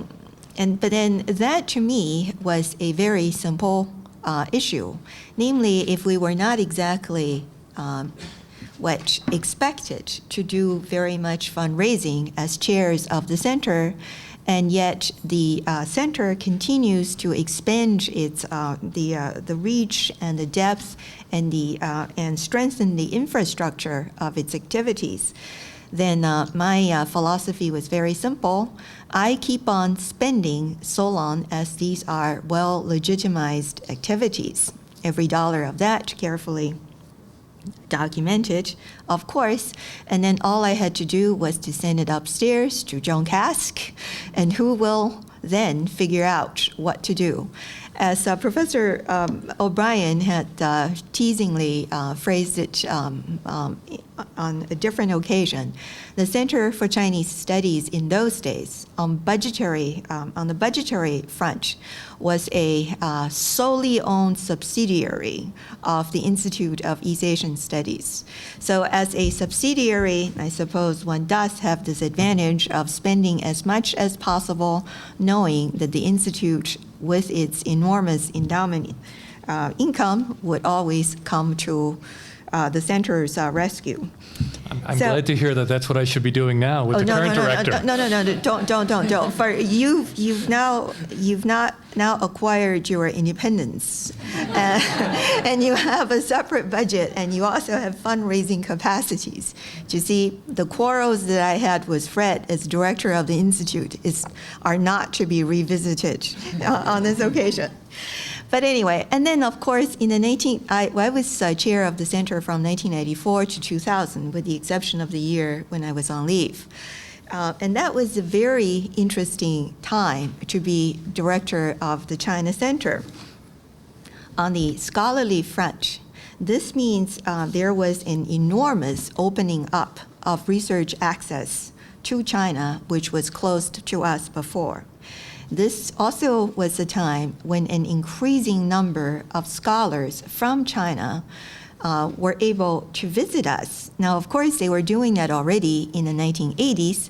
S8: then that, to me, was a very simple issue. Namely, if we were not exactly what expected to do very much fundraising as chairs of the center, and yet the center continues to expand its the reach and the depth and strengthen the infrastructure of its activities, then my philosophy was very simple. I keep on spending so long as these are well legitimized activities. Every dollar of that carefully documented, of course, and then all I had to do was to send it upstairs to Joan Cask, and who will then figure out what to do. As Professor O'Brien had teasingly phrased it on a different occasion, the Center for Chinese Studies in those days, on the budgetary front, was a solely owned subsidiary of the Institute of East Asian Studies. So as a subsidiary, I suppose one does have this advantage of spending as much as possible, knowing that the Institute, with its enormous endowment income, would always come to the center's rescue.
S1: I'm glad to hear that that's what I should be doing now with the current director.
S8: Don't. For you've now acquired your independence, and you have a separate budget, and you also have fundraising capacities. You see, the quarrels that I had with Fred as director of the institute are not to be revisited on this occasion. But anyway, and then of course, I was chair of the center from 1984 to 2000, with the exception of the year when I was on leave. And that was a very interesting time to be director of the China Center. On the scholarly front, this means there was an enormous opening up of research access to China, which was closed to us before. This also was a time when an increasing number of scholars from China were able to visit us. Now, of course, they were doing that already in the 1980s,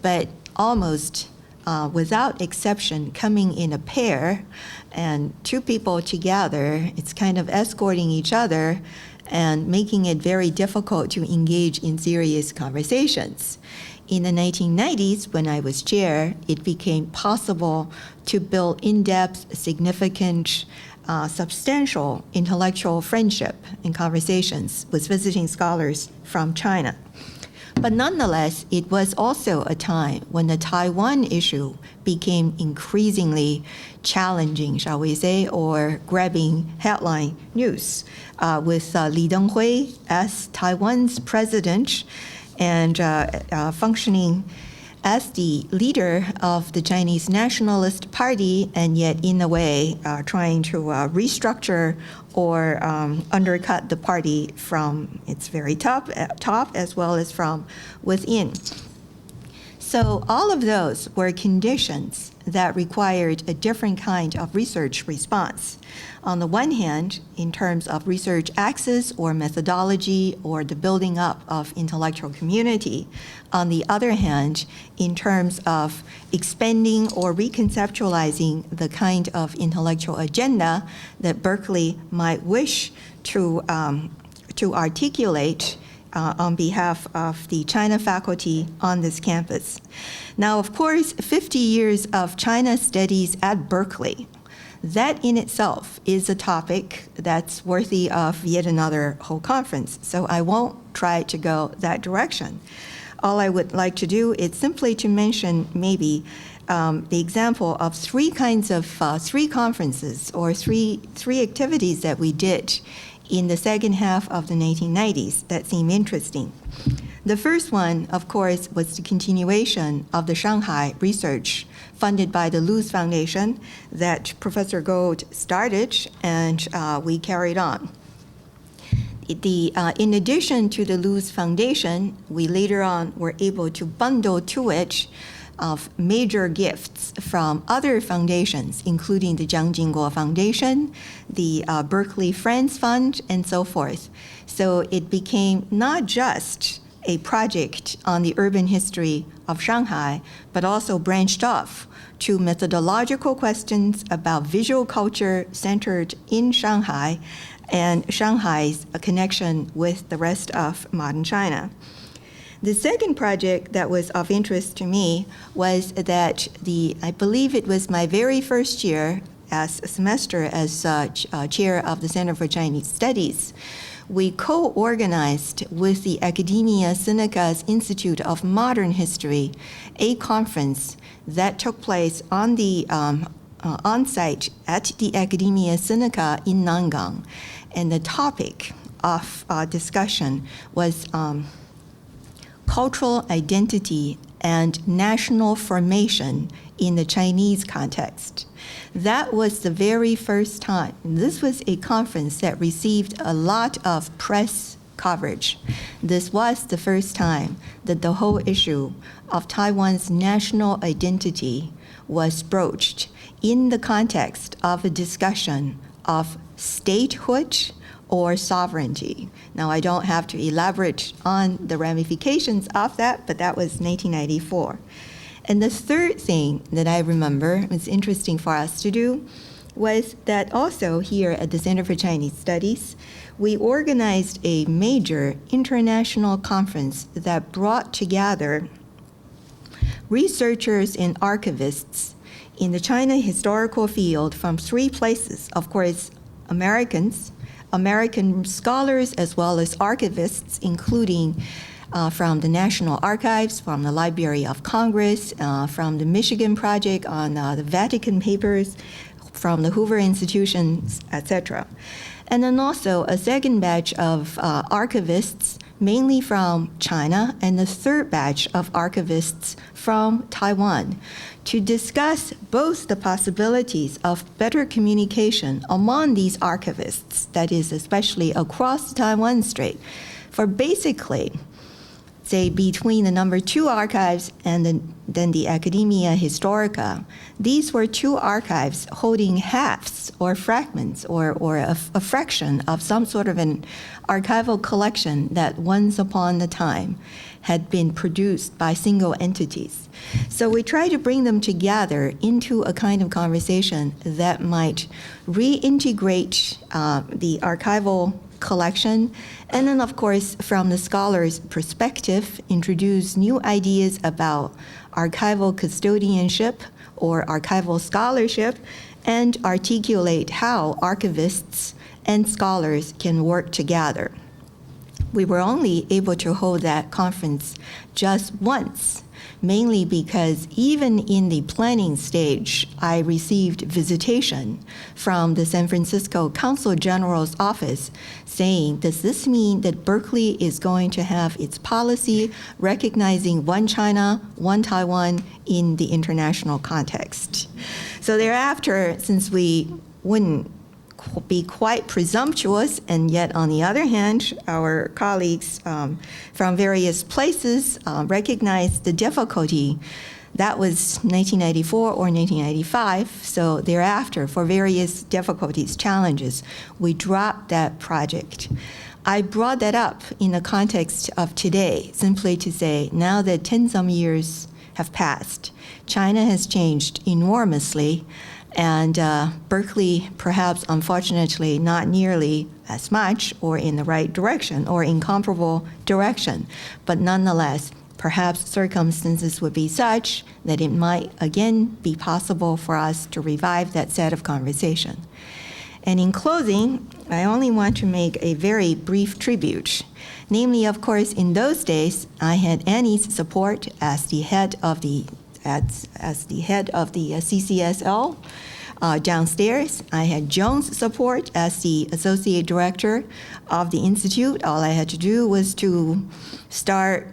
S8: but almost without exception, coming in a pair, and two people together, it's kind of escorting each other and making it very difficult to engage in serious conversations. In the 1990s, when I was chair, it became possible to build in-depth, significant, substantial intellectual friendship and conversations with visiting scholars from China. But nonetheless, it was also a time when the Taiwan issue became increasingly challenging, shall we say, or grabbing headline news, with Li Denghui as Taiwan's president and functioning as the leader of the Chinese Nationalist Party, and yet in a way trying to restructure or undercut the party from its very top as well as from within. So all of those were conditions that required a different kind of research response. On the one hand, in terms of research access or methodology or the building up of intellectual community. On the other hand, in terms of expanding or reconceptualizing the kind of intellectual agenda that Berkeley might wish to articulate on behalf of the China faculty on this campus. Now, of course, 50 years of China studies at Berkeley, that in itself is a topic that's worthy of yet another whole conference, so I won't try to go that direction. All I would like to do is simply to mention maybe the example of three conferences or three activities that we did in the second half of the 1990s that seem interesting. The first one, of course, was the continuation of the Shanghai research funded by the Luz Foundation that Professor Gold started and we carried on. In addition to the Luz Foundation, we later on were able to bundle to it of major gifts from other foundations, including the Jiang Jingguo Foundation, the Berkeley Friends Fund, and so forth. So it became not just a project on the urban history of Shanghai, but also branched off to methodological questions about visual culture centered in Shanghai and Shanghai's connection with the rest of modern China. The second project that was of interest to me was that I believe it was my very first year as a semester as chair of the Center for Chinese Studies. We co-organized with the Academia Sinica's Institute of Modern History a conference that took place on the on-site at the Academia Sinica in Nangang. And the topic of discussion was cultural identity and national formation in the Chinese context. That was the very first time. This was a conference that received a lot of press coverage. This was the first time that the whole issue of Taiwan's national identity was broached in the context of a discussion of statehood or sovereignty. Now, I don't have to elaborate on the ramifications of that, but that was 1994. And the third thing that I remember was interesting for us to do was that also here at the Center for Chinese Studies, we organized a major international conference that brought together researchers and archivists in the China historical field from three places. Of course, American scholars as well as archivists, including from the National Archives, from the Library of Congress, from the Michigan Project on the Vatican Papers, from the Hoover Institutions, etc. And then also a second batch of archivists, mainly from China, and the third batch of archivists from Taiwan, to discuss both the possibilities of better communication among these archivists, that is, especially across the Taiwan Strait. For basically, say, between the number 2 archives and then the Academia Historica, these were 2 archives holding halves or fragments or a fraction of some sort of an archival collection that once upon a time had been produced by single entities. So we try to bring them together into a kind of conversation that might reintegrate the archival collection, and then, of course, from the scholar's perspective, introduce new ideas about archival custodianship or archival scholarship, and articulate how archivists and scholars can work together. We were only able to hold that conference just once, mainly because even in the planning stage, I received visitation from the San Francisco Consul General's office saying, does this mean that Berkeley is going to have its policy recognizing one China, one Taiwan in the international context? So thereafter, since we wouldn't be quite presumptuous, and yet on the other hand, our colleagues from various places recognized the difficulty. That was 1994 or 1995, so thereafter, for various difficulties, challenges, we dropped that project. I brought that up in the context of today, simply to say, now that 10-some years have passed, China has changed enormously, and Berkeley, perhaps unfortunately, not nearly as much or in the right direction or in comparable direction. But nonetheless, perhaps circumstances would be such that it might again be possible for us to revive that set of conversation. And in closing, I only want to make a very brief tribute. Namely, of course, in those days, I had Annie's support as the head of the CCSL downstairs. I had Joan's support as the associate director of the institute. All I had to do was to start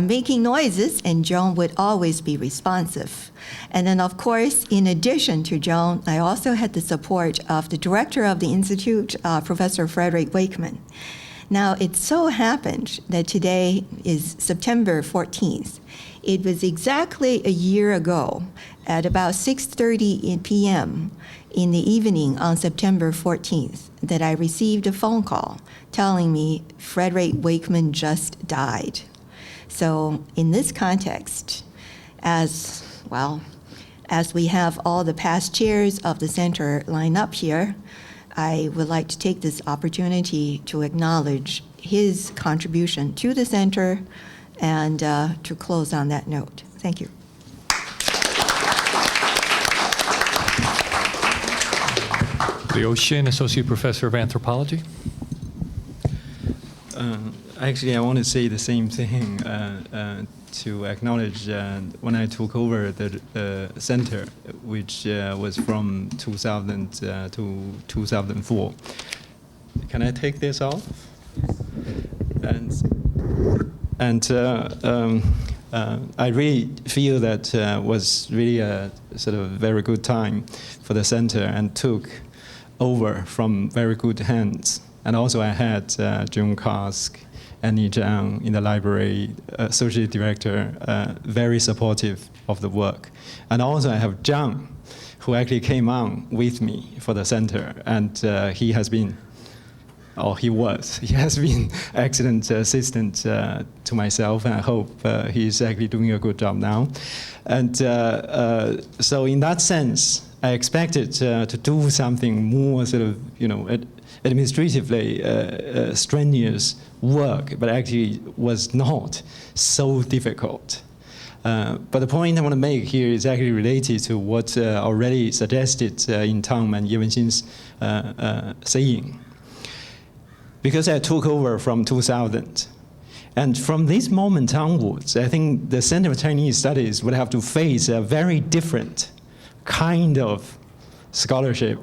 S8: making noises, and Joan would always be responsive. And then, of course, in addition to Joan, I also had the support of the director of the institute, Professor Frederick Wakeman. Now, it so happened that today is September 14th. It was exactly a year ago, at about 6:30 p.m. in the evening on September 14th, that I received a phone call telling me Frederick Wakeman just died. So in this context, as we have all the past chairs of the center lined up here, I would like to take this opportunity to acknowledge his contribution to the center and to close on that note. Thank you.
S1: Liu Xin, Associate Professor of Anthropology.
S9: Actually, I want to say the same thing to acknowledge when I took over the center, which was from 2000 to 2004. Can I take this off? And I really feel that was really a sort of very good time for the center and took over from very good hands. And also I had June Kask, Annie Zhang in the library, associate director, very supportive of the work. And also I have Zhang, who actually came on with me for the center, and he has been excellent assistant to myself, and I hope he's actually doing a good job now. And so in that sense, I expected to do something more sort of, administratively strenuous work, but actually was not so difficult. But the point I want to make here is actually related to what already suggested in Tom and Yewenxin's saying. Because I took over from 2000, and from this moment onwards, I think the Center for Chinese Studies would have to face a very different kind of scholarship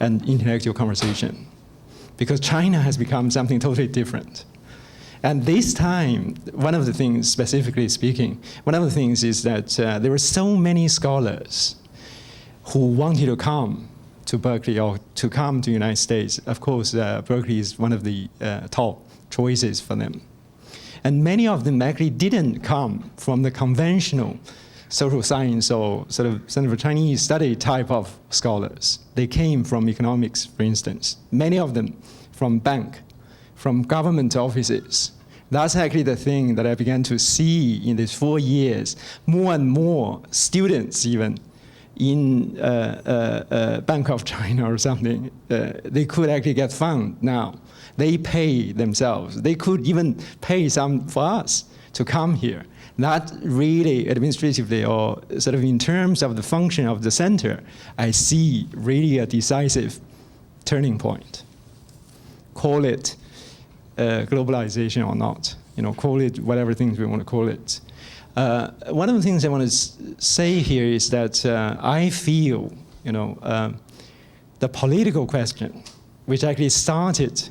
S9: and intellectual conversation, because China has become something totally different. And this time, one of the things, specifically speaking, one of the things is that there were so many scholars who wanted to come to Berkeley or to come to the United States, of course, Berkeley is one of the top choices for them. And many of them actually didn't come from the conventional social science or sort of Center for Chinese Study type of scholars. They came from economics, for instance. Many of them from bank, from government offices. That's actually the thing that I began to see in these 4 years. More and more students even in Bank of China or something, they could actually get fund now. They pay themselves. They could even pay some for us to come here. That really administratively or sort of in terms of the function of the center, I see really a decisive turning point. Call it globalization or not, call it whatever things we want to call it. One of the things I want to say here is that I feel, the political question, which actually started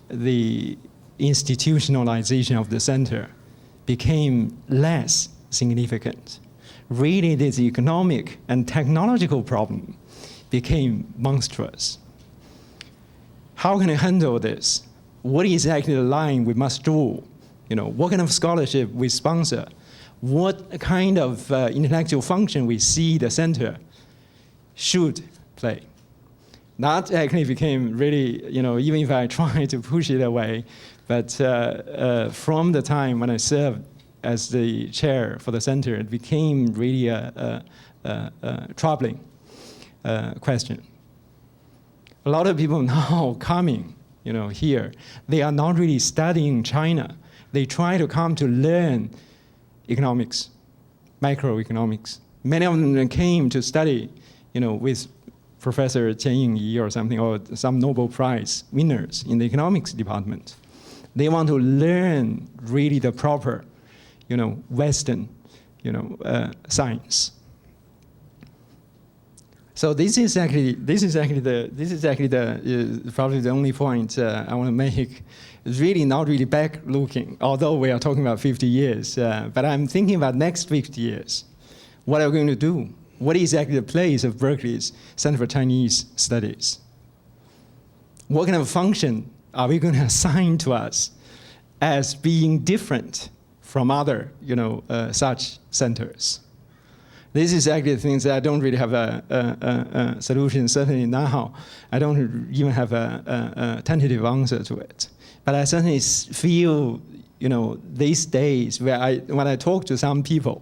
S9: the institutionalization of the center, became less significant. Really, this economic and technological problem became monstrous. How can I handle this? What is actually the line we must draw? What kind of scholarship we sponsor? What kind of intellectual function we see the center should play? That actually became really, even if I try to push it away, but from the time when I served as the chair for the center, it became really a troubling question. A lot of people now coming, here, they are not really studying China. They try to come to learn economics, macroeconomics. Many of them came to study, with Professor Qian Yingyi or something, or some Nobel Prize winners in the economics department. They want to learn really the proper, Western, science. So this is actually probably the only point I want to make. It's really not really back looking, although we are talking about 50 years. But I'm thinking about next 50 years. What are we going to do? What is actually the place of Berkeley's Center for Chinese Studies? What kind of function are we going to assign to us as being different from other, such centers? This is actually the things that I don't really have a solution, certainly now. I don't even have a tentative answer to it. But I certainly feel, these days when I talk to some people,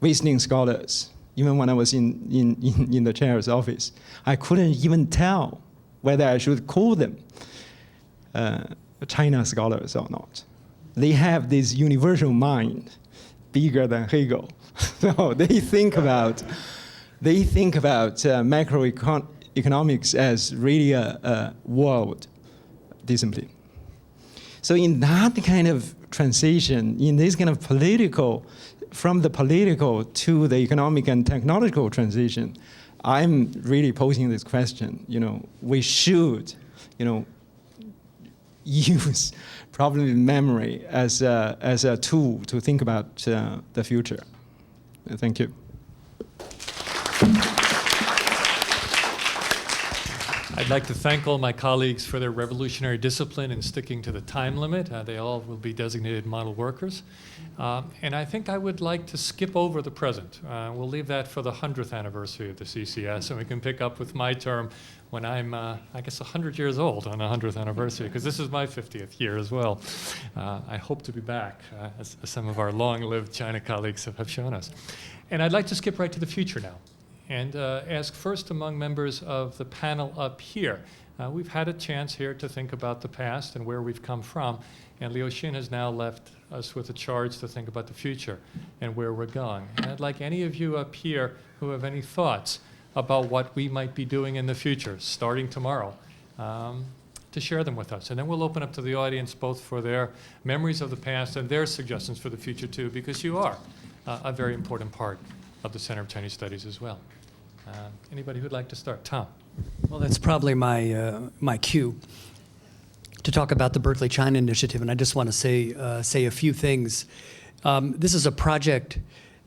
S9: visiting scholars, even when I was in the chair's office, I couldn't even tell whether I should call them China scholars or not. They have this universal mind, bigger than Hegel. So they think about macroeconomics as really a world discipline. So in that kind of transition, in this kind of from the political to the economic and technological transition, I'm really posing this question. We should, use probably memory as a tool to think about the future. Thank you.
S1: I'd like to thank all my colleagues for their revolutionary discipline in sticking to the time limit. They all will be designated model workers. And I think I would like to skip over the present. We'll leave that for the 100th anniversary of the CCS, and we can pick up with my term when I'm, I guess, 100 years old on the 100th anniversary, because this is my 50th year as well. I hope to be back, as some of our long-lived China colleagues have shown us. And I'd like to skip right to the future now and ask first among members of the panel up here. We've had a chance here to think about the past and where we've come from, and Liu Xin has now left us with a charge to think about the future and where we're going. And I'd like any of you up here who have any thoughts about what we might be doing in the future, starting tomorrow, to share them with us. And then we'll open up to the audience both for their memories of the past and their suggestions for the future too, because you are a very important part of the Center of Chinese Studies as well. Anybody who'd like to start? Tom.
S7: Well, that's probably my cue to talk about the Berkeley China Initiative, and I just want to say a few things. This is a project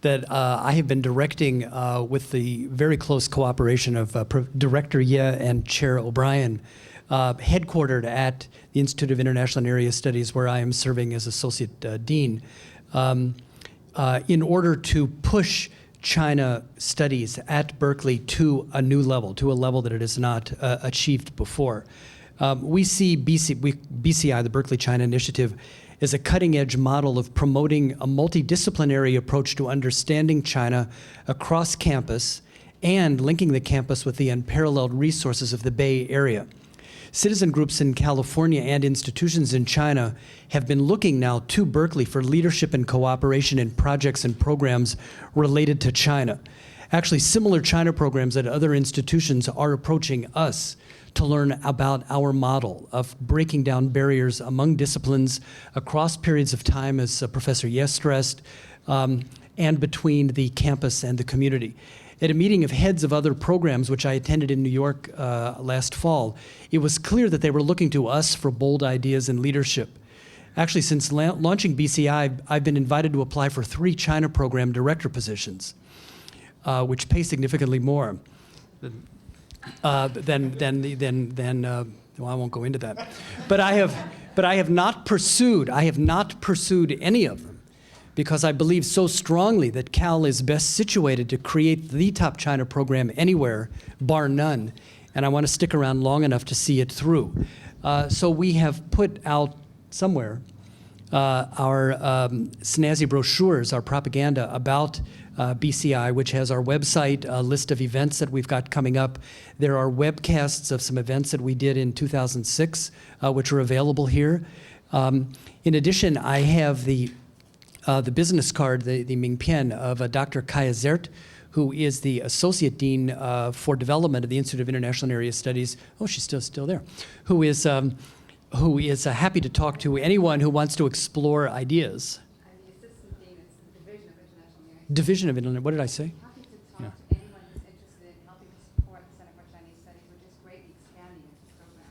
S7: that I have been directing with the very close cooperation of Director Ye and Chair O'Brien, headquartered at the Institute of International and Area Studies, where I am serving as Associate Dean, in order to push China studies at Berkeley to a new level, to a level that it has not achieved before. We see BCI, the Berkeley China Initiative, as a cutting-edge model of promoting a multidisciplinary approach to understanding China across campus and linking the campus with the unparalleled resources of the Bay Area. Citizen groups in California and institutions in China have been looking now to Berkeley for leadership and cooperation in projects and programs related to China. Actually, similar China programs at other institutions are approaching us to learn about our model of breaking down barriers among disciplines across periods of time, as Professor Ye stressed, and between the campus and the community. At a meeting of heads of other programs, which I attended in New York last fall, it was clear that they were looking to us for bold ideas and leadership. Actually, since launching BCI, I've been invited to apply for 3 China program director positions, which pay significantly more well, I won't go into that. But I have not pursued any of them, because I believe so strongly that Cal is best situated to create the top China program anywhere, bar none, and I want to stick around long enough to see it through. So we have put out somewhere our snazzy brochures, our propaganda about BCI, which has our website, a list of events that we've got coming up. There are webcasts of some events that we did in 2006, which are available here. In addition, I have the business card, the Mingpian of Dr. Kaya Zert, who is the Associate Dean for Development of the Institute of International and Area Studies. Oh, she's still there. Who is happy to talk to anyone who wants to explore ideas.
S10: I'm the Assistant Dean at the Division of International and Area
S7: Division of International, what did I say?
S10: Happy to talk
S7: Yeah.
S10: to anyone who's interested in helping to support the Center for Chinese Studies, which is greatly expanding its program.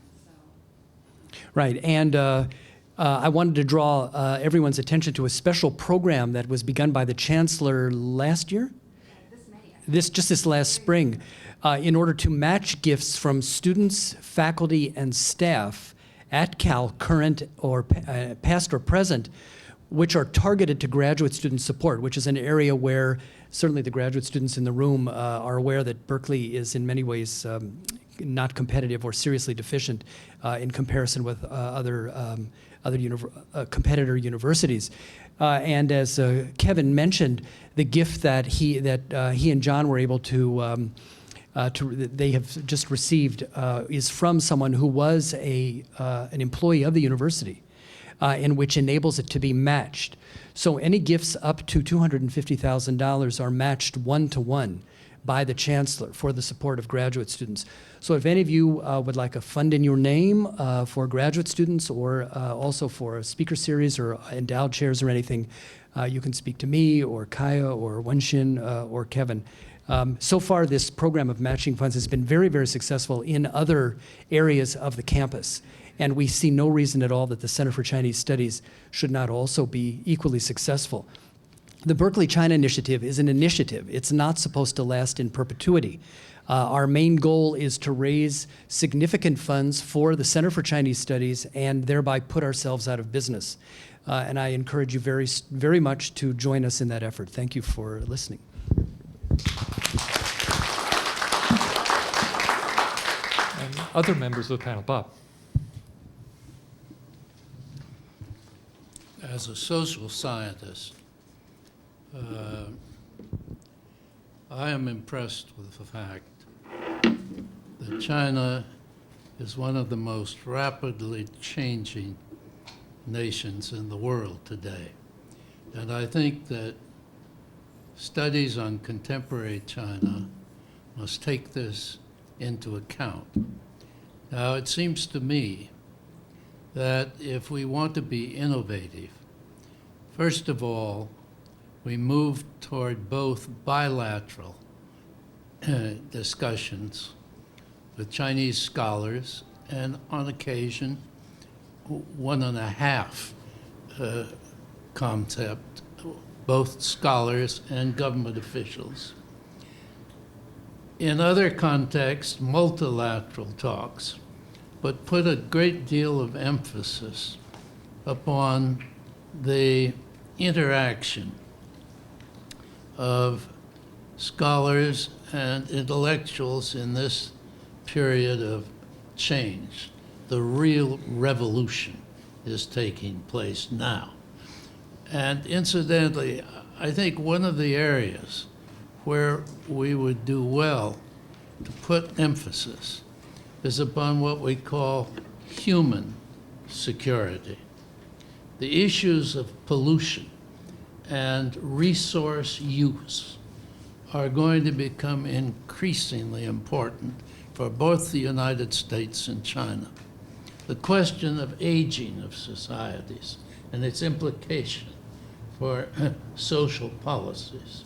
S7: Right, and I wanted to draw everyone's attention to a special program that was begun by the Chancellor last year? This last spring, in order to match gifts from students, faculty, and staff at Cal, current or past or present, which are targeted to graduate student support, which is an area where certainly the graduate students in the room are aware that Berkeley is in many ways not competitive or seriously deficient in comparison with other competitor universities. And as Kevin mentioned, the gift that he and John were able to they have just received is from someone who was an employee of the university, and which enables it to be matched. So any gifts up to $250,000 are matched 1-to-1 by the Chancellor for the support of graduate students. So if any of you would like a fund in your name for graduate students, or also for a speaker series or endowed chairs or anything, you can speak to me or Kaya or Wenxin or Kevin. So far, this program of matching funds has been very, very successful in other areas of the campus. And we see no reason at all that the Center for Chinese Studies should not also be equally successful. The Berkeley China Initiative is an initiative. It's not supposed to last in perpetuity. Our main goal is to raise significant funds for the Center for Chinese Studies and thereby put ourselves out of business. And I encourage you very, very much to join us in that effort. Thank you for listening.
S1: And other members of the panel, Bob.
S2: As a social scientist, I am impressed with the fact that China is one of the most rapidly changing nations in the world today. And I think that studies on contemporary China must take this into account. Now, it seems to me that if we want to be innovative, first of all, we move toward both bilateral discussions with Chinese scholars and, on occasion, 1.5 concept both scholars and government officials. In other contexts, multilateral talks, but put a great deal of emphasis upon the interaction of scholars and intellectuals in this period of change. The real revolution is taking place now. And incidentally, I think one of the areas where we would do well to put emphasis is upon what we call human security. The issues of pollution and resource use are going to become increasingly important for both the United States and China. The question of aging of societies and its implication for social policies.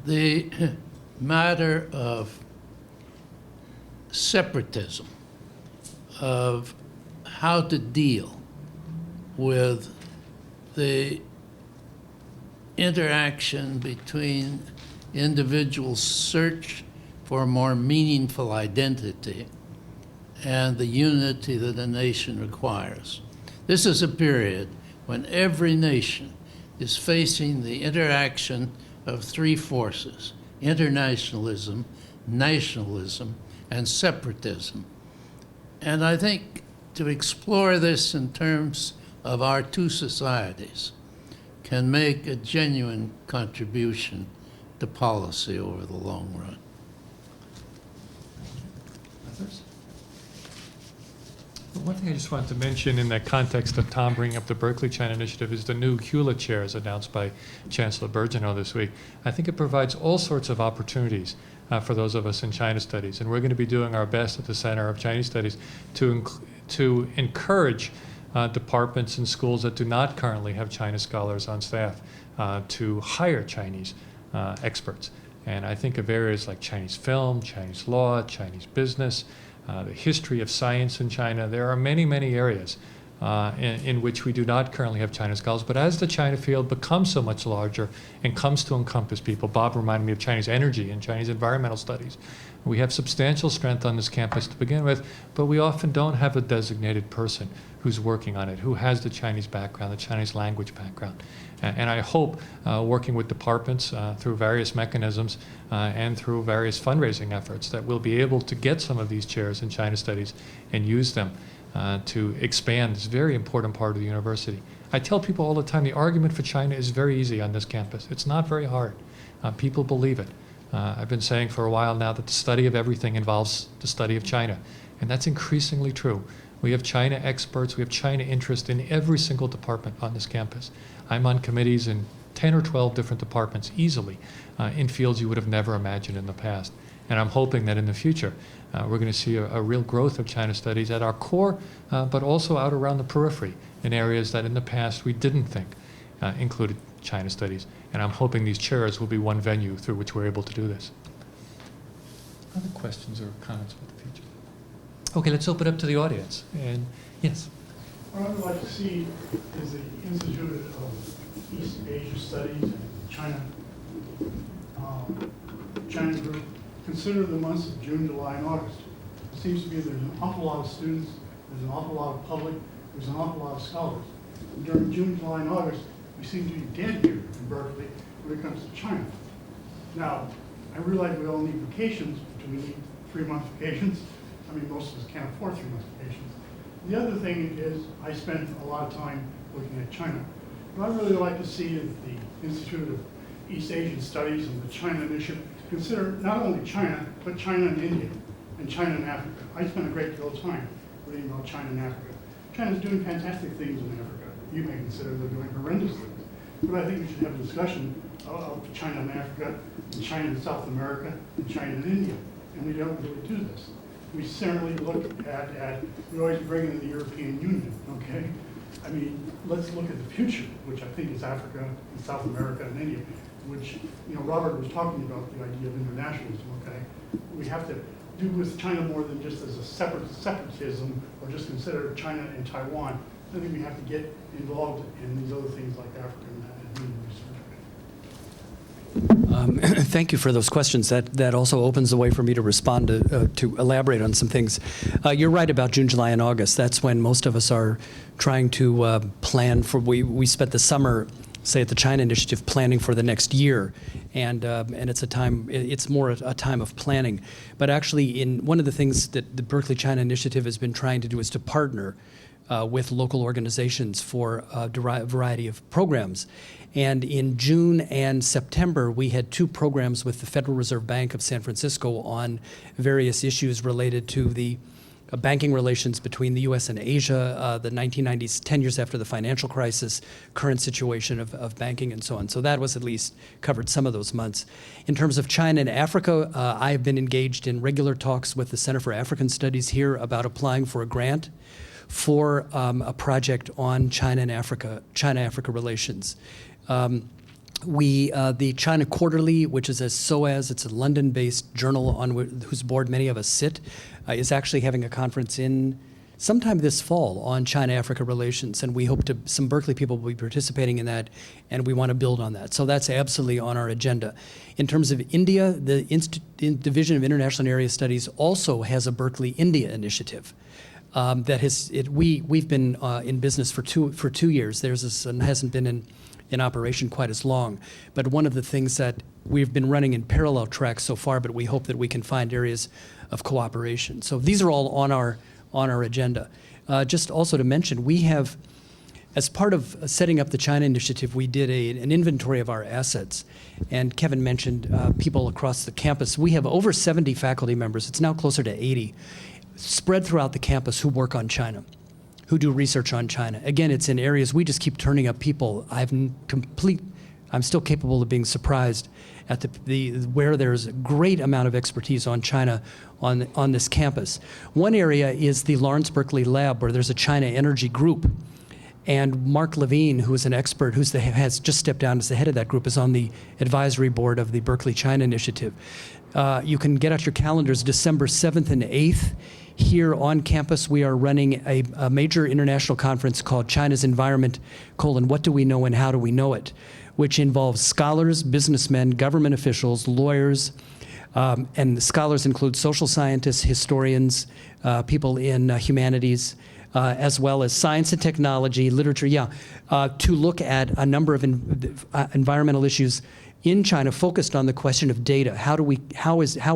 S2: The matter of separatism, of how to deal with the interaction between individuals' search for a more meaningful identity and the unity that a nation requires. This is a period when every nation is facing the interaction of three forces: internationalism, nationalism, and separatism. And I think to explore this in terms of our two societies can make a genuine contribution to policy over the long run.
S1: Others? Well, one thing I just wanted to mention in that context of Tom bringing up the Berkeley China Initiative is the new Hewlett Chairs announced by Chancellor Birgeneau this week. I think it provides all sorts of opportunities for those of us in China Studies, and we're going to be doing our best at the Center of Chinese Studies to encourage departments and schools that do not currently have China scholars on staff to hire Chinese experts. And I think of areas like Chinese film, Chinese law, Chinese business, the history of science in China. There are many, many areas in which we do not currently have China scholars. But as the China field becomes so much larger and comes to encompass people, Bob reminded me of Chinese energy and Chinese environmental studies. We have substantial strength on this campus to begin with, but we often don't have a designated person who's working on it, who has the Chinese background, the Chinese language background. And I hope, working with departments through various mechanisms and through various fundraising efforts, that we'll be able to get some of these chairs in China Studies and use them to expand this very important part of the university. I tell people all the time, the argument for China is very easy on this campus. It's not very hard. People believe it. I've been saying for a while now that the study of everything involves the study of China, and that's increasingly true. We have China experts, we have China interest in every single department on this campus. I'm on committees in 10 or 12 different departments easily in fields you would have never imagined in the past. And I'm hoping that in the future we're going to see a real growth of China Studies at our core, but also out around the periphery in areas that in the past we didn't think included China Studies. And I'm hoping these chairs will be one venue through which we're able to do this. Other questions or comments about the future? Okay, let's open up to the audience. And yes.
S11: What I would like to see is the Institute of East Asia Studies and China Group consider the months of June, July, and August. It seems to me there's an awful lot of students, there's an awful lot of public, there's an awful lot of scholars. And during June, July, and August, we seem to be dead here in Berkeley when it comes to China. Now, I realize we all need vacations, but we need 3-month vacations. I mean, most of us can't afford 3-month vacations. The other thing is, I spent a lot of time looking at China. What I'd really like to see is the Institute of East Asian Studies and the China Initiative consider not only China, but China and India, and China and Africa. I spent a great deal of time reading about China and Africa. China's doing fantastic things in Africa. You may consider they're doing horrendous things. But I think we should have a discussion of China and Africa, and China and South America, and China and India. And we don't really do this. We certainly look at we always bring in the European Union, okay? I mean, let's look at the future, which I think is Africa and South America and India, which, you know, Robert was talking about the idea of internationalism, okay? We have to do with China more than just as a separatism or just consider China and Taiwan. I think we have to get involved in these other things like Africa and Indian research.
S7: Thank you for those questions. That also opens the way for me to respond to elaborate on some things. You're right about June, July, and August. That's when most of us are trying to plan for. We spent the summer, say at the China Initiative, planning for the next year, and it's a time. It's more a time of planning. But actually, in one of the things that the Berkeley China Initiative has been trying to do is to partner with local organizations for a variety of programs. And in June and September, we had 2 programs with the Federal Reserve Bank of San Francisco on various issues related to the banking relations between the U.S. and Asia, the 1990s, 10 years after the financial crisis, current situation of banking and so on. So that was at least covered some of those months. In terms of China and Africa, I have been engaged in regular talks with the Center for African Studies here about applying for a grant for a project on China and China-Africa relations. The China Quarterly, which is a SOAS, it's a London-based journal on whose board many of us sit, is actually having a conference in sometime this fall on China-Africa relations, and we hope some Berkeley people will be participating in that, and we want to build on that. So that's absolutely on our agenda. In terms of India, the Division of International and Area Studies also has a Berkeley India initiative. We've been in business for two years. Theirs hasn't been in operation quite as long. But one of the things that we've been running in parallel tracks so far, but we hope that we can find areas of cooperation. So these are all on our agenda. Just also to mention, we have, as part of setting up the China Initiative, we did an inventory of our assets. And Kevin mentioned people across the campus. We have over 70 faculty members. It's now closer to 80, spread throughout the campus who work on China, who do research on China. Again, it's in areas we just keep turning up people. I'm still capable of being surprised at where there's a great amount of expertise on China on this campus. One area is the Lawrence Berkeley Lab, where there's a China energy group. And Mark Levine, who is an expert, has just stepped down as the head of that group, is on the advisory board of the Berkeley China Initiative. You can get out your calendars December 7th and 8th. Here on campus, we are running a major international conference called China's Environment, What Do We Know and How Do We Know It?, which involves scholars, businessmen, government officials, lawyers, and the scholars include social scientists, historians, people in humanities, as well as science and technology, literature, to look at a number of environmental issues in China focused on the question of data. How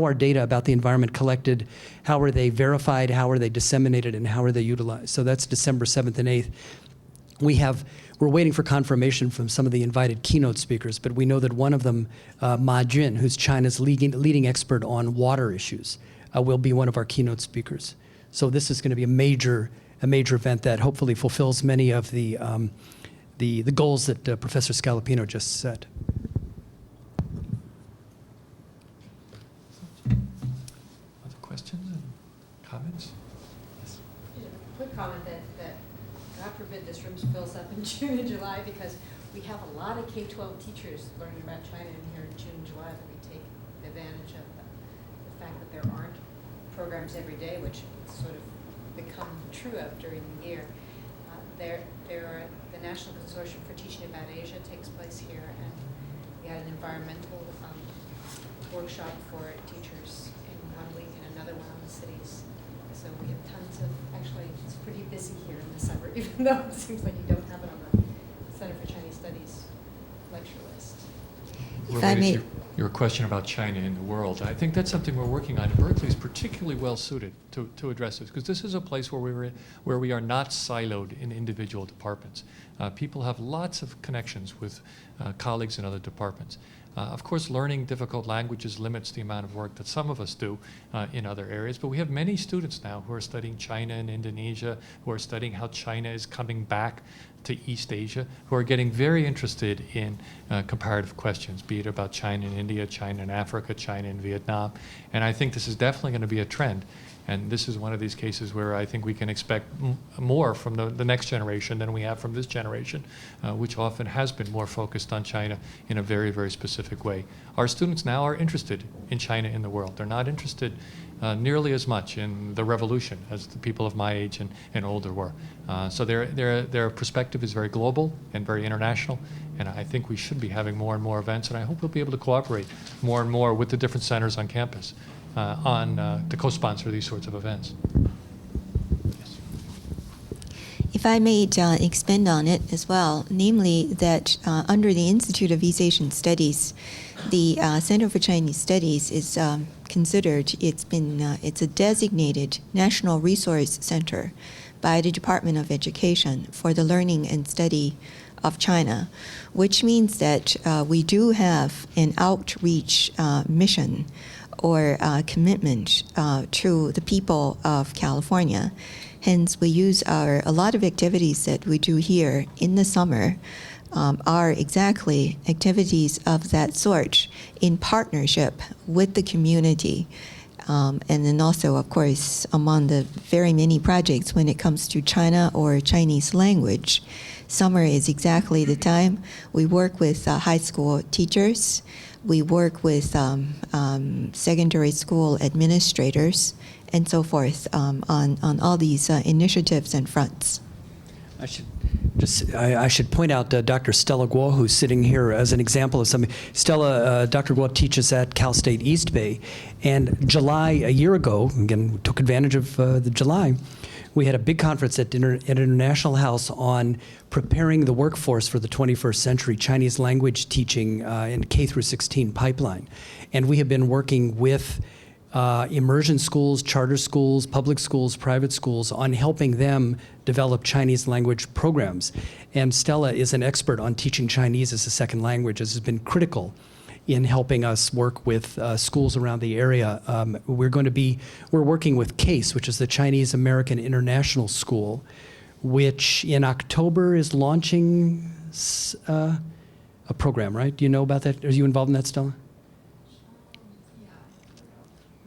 S7: are data about the environment collected? How are they verified? How are they disseminated? And how are they utilized? So that's December 7th and 8th. We're waiting for confirmation from some of the invited keynote speakers, but we know that one of them, Ma Jun, who's China's leading expert on water issues, will be one of our keynote speakers. So this is going to be a major event that hopefully fulfills many of the goals that Professor Scalapino just set.
S1: Other questions and comments? Yes.
S10: Quick comment that God forbid this room fills up in June and July, because we have a lot of K-12 teachers learning about China in here in June and July, that we take advantage of the fact that there aren't programs every day, which sort of become true of during the year. There are the National Consortium for Teaching About Asia takes place here, and we had an environmental workshop for teachers in 1 week and another one on the cities. So we have tons of, actually, it's pretty busy here in the summer, even though it seems like you don't have it on the Center for Chinese Studies lecture list.
S8: If I may.
S1: Your question about China in the world, I think that's something we're working on. Berkeley is particularly well suited to address this, because this is a place where we are not siloed in individual departments. People have lots of connections with colleagues in other departments. Of course, learning difficult languages limits the amount of work that some of us do in other areas, but we have many students now who are studying China and Indonesia, who are studying how China is coming back to East Asia, who are getting very interested in comparative questions, be it about China and India, China and Africa, China and Vietnam. And I think this is definitely going to be a trend. And this is one of these cases where I think we can expect more from the next generation than we have from this generation, which often has been more focused on China in a very, very specific way. Our students now are interested in China in the world. They're not interested nearly as much in the revolution as the people of my age and older were. So their perspective is very global and very international, and I think we should be having more and more events, and I hope we'll be able to cooperate more and more with the different centers on campus to co-sponsor these sorts of events. Yes.
S8: If I may expand on it as well, namely that under the Institute of East Asian Studies, the Center for Chinese Studies is considered, it's a designated national resource center by the Department of Education for the learning and study of China, which means that we do have an outreach mission or commitment to the people of California. Hence, we use a lot of activities that we do here in the summer are exactly activities of that sort in partnership with the community. And then also, of course, among the very many projects when it comes to China or Chinese language, summer is exactly the time. We work with high school teachers. We work with secondary school administrators and so forth on all these initiatives and fronts.
S7: I should point out Dr. Stella Guo, who's sitting here as an example of something. Stella, Dr. Guo teaches at Cal State East Bay, and July a year ago, again, we took advantage of the July, we had a big conference at International House on preparing the workforce for the 21st century Chinese language teaching in K through 16 pipeline. And we have been working with immersion schools, charter schools, public schools, private schools on helping them develop Chinese language programs. And Stella is an expert on teaching Chinese as a second language. This has been critical in helping us work with schools around the area. We're working with CASE, which is the Chinese American International School, which in October is launching a program, right? Do you know about that? Are you involved in that, Stella?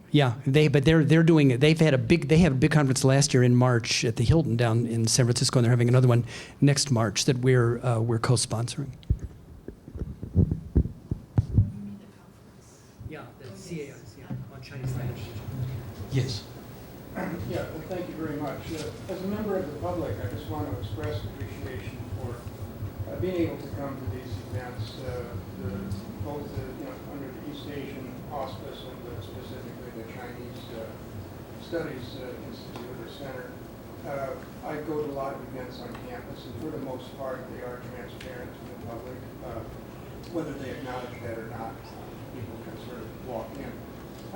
S7: Yeah, they're doing it. They had a big conference last year in March at the Hilton down in San Francisco, and they're having another one next March that we're co-sponsoring. Yeah, the CAIs, on Chinese language. Yes.
S12: Yeah, well, thank you very much. As a member of the public, I just want to express appreciation for being able to come to these events, both under the East Asian auspice and specifically the Chinese Studies Institute or Center. I go to a lot of events on campus, and for the most part, they are transparent to the public. Whether they acknowledge that or not, people can sort of walk in.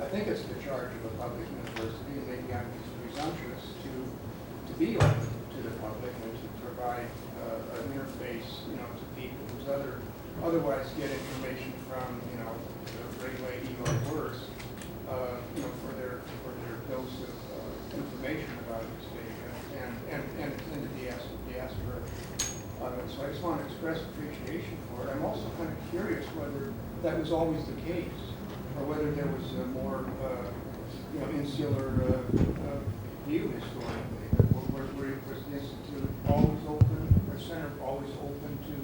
S12: I think it's the charge of a public university, and maybe I'm presumptuous to be open to the public and to provide an interface, to people who's otherwise get information from, the regular email works, for their dose of information about East Asia and in the diaspora. So I just want to express appreciation for it. I'm also kind of curious whether that was always the case, or whether there was a more, insular view historically. Was the institute always open, or center always open to,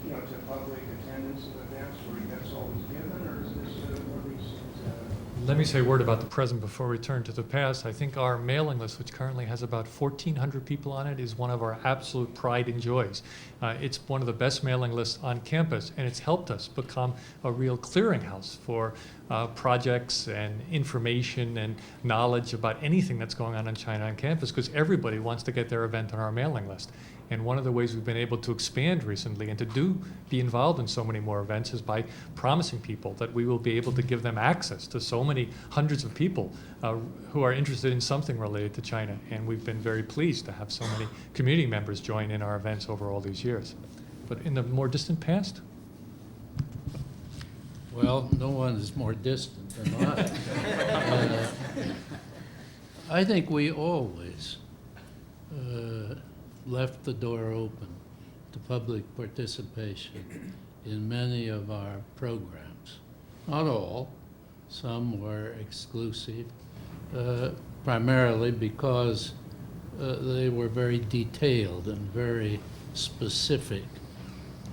S12: to public attendance of events, or events always given, or is this a recent?
S1: Let me say a word about the present before we turn to the past. I think our mailing list, which currently has about 1,400 people on it, is one of our absolute pride and joys. It's one of the best mailing lists on campus, and it's helped us become a real clearinghouse for projects and information and knowledge about anything that's going on in China on campus, because everybody wants to get their event on our mailing list. And one of the ways we've been able to expand recently and to be involved in so many more events is by promising people that we will be able to give them access to so many hundreds of people who are interested in something related to China. And we've been very pleased to have so many community members join in our events over all these years. But in the more distant past?
S2: Well, no one is more distant than I. I think we always left the door open to public participation in many of our programs. Not all, some were exclusive, primarily because they were very detailed and very specific.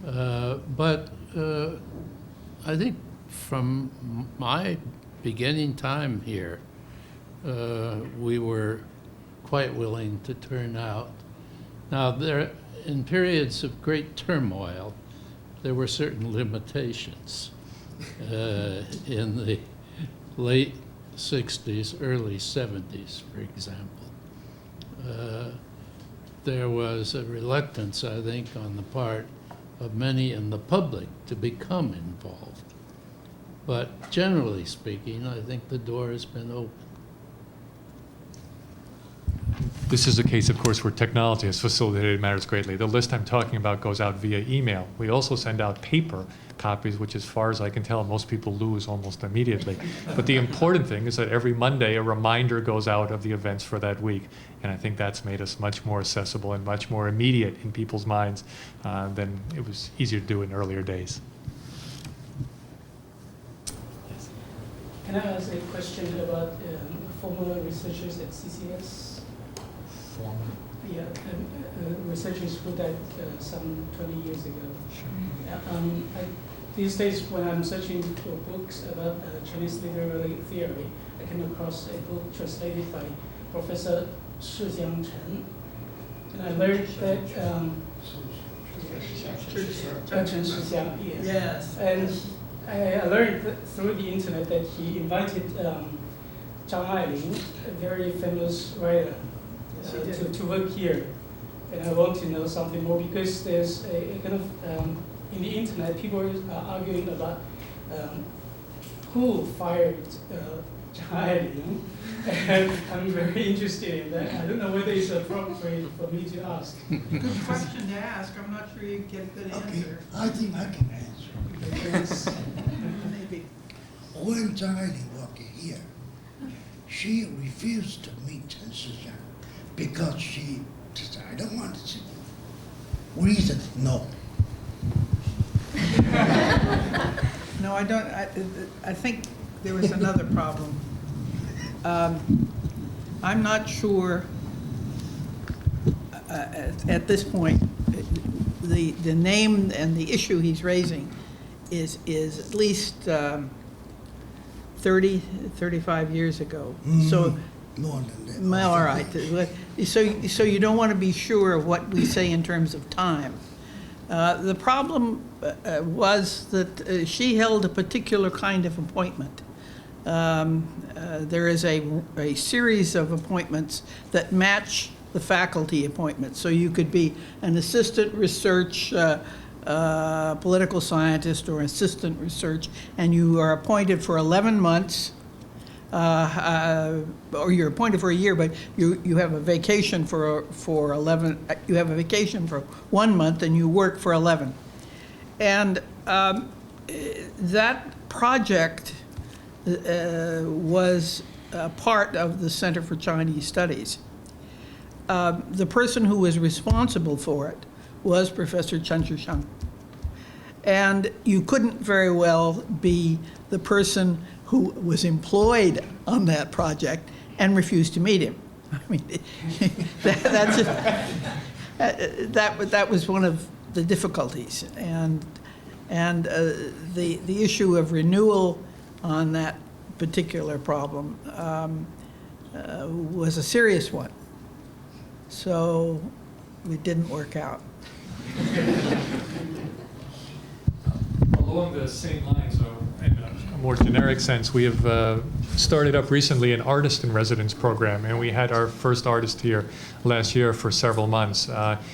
S2: But I think from my beginning time here, we were quite willing to turn out. Now, in periods of great turmoil, there were certain limitations. In the late 60s, early 70s, for example, there was a reluctance, I think, on the part of many in the public to become involved. But generally speaking, I think the door has been open.
S1: This is a case, of course, where technology has facilitated matters greatly. The list I'm talking about goes out via email. We also send out paper copies, which, as far as I can tell, most people lose almost immediately. But the important thing is that every Monday, a reminder goes out of the events for that week. And I think that's made us much more accessible and much more immediate in people's minds than it was easier to do in earlier days. Yes.
S13: Can I ask a question about former researchers at CCS? Yeah, researchers who died some 20 years ago. Sure. These days, when I'm searching for books about Chinese literary theory, I came across a book translated by Professor Shi Chen, and I learned that Chen Shixiang, yes, and I learned through the internet that he invited Zhang Ailing, a very famous writer, to work here. And I want to know something more because there's a kind of, in the internet, people are arguing about who fired Zhang Ailing. And I'm very interested in that. I don't know whether it's appropriate for me to ask.
S4: Good question to ask. I'm not sure you get a good answer.
S3: I think I can answer.
S4: Maybe.
S3: When Zhang Ailing walked here, she refused to meet Chen Shixiang because she said, I don't want to see you. Reason, no.
S4: No, I don't. I think there was another problem. I'm not sure at this point the name and the issue he's raising is at least 30, 35 years ago. So
S3: more than that.
S4: all right. So you don't want to be sure of what we say in terms of time. The problem was that she held a particular kind of appointment. There is a series of appointments that match the faculty appointments. So you could be an assistant research political scientist or assistant research, and you are appointed for 11 months, or you're appointed for a year, but you have a vacation for 11. You have a vacation for 1 month, and you work for 11. And that project was part of the Center for Chinese Studies. The person who was responsible for it was Professor Chen Shixiang. And you couldn't very well be the person who was employed on that project and refuse to meet him. I mean, that was one of the difficulties, and the issue of renewal on that particular problem was a serious one. So it didn't work out.
S1: Along the same lines, in a more generic sense, we have started up recently an artist in residence program, and we had our first artist here last year for several months.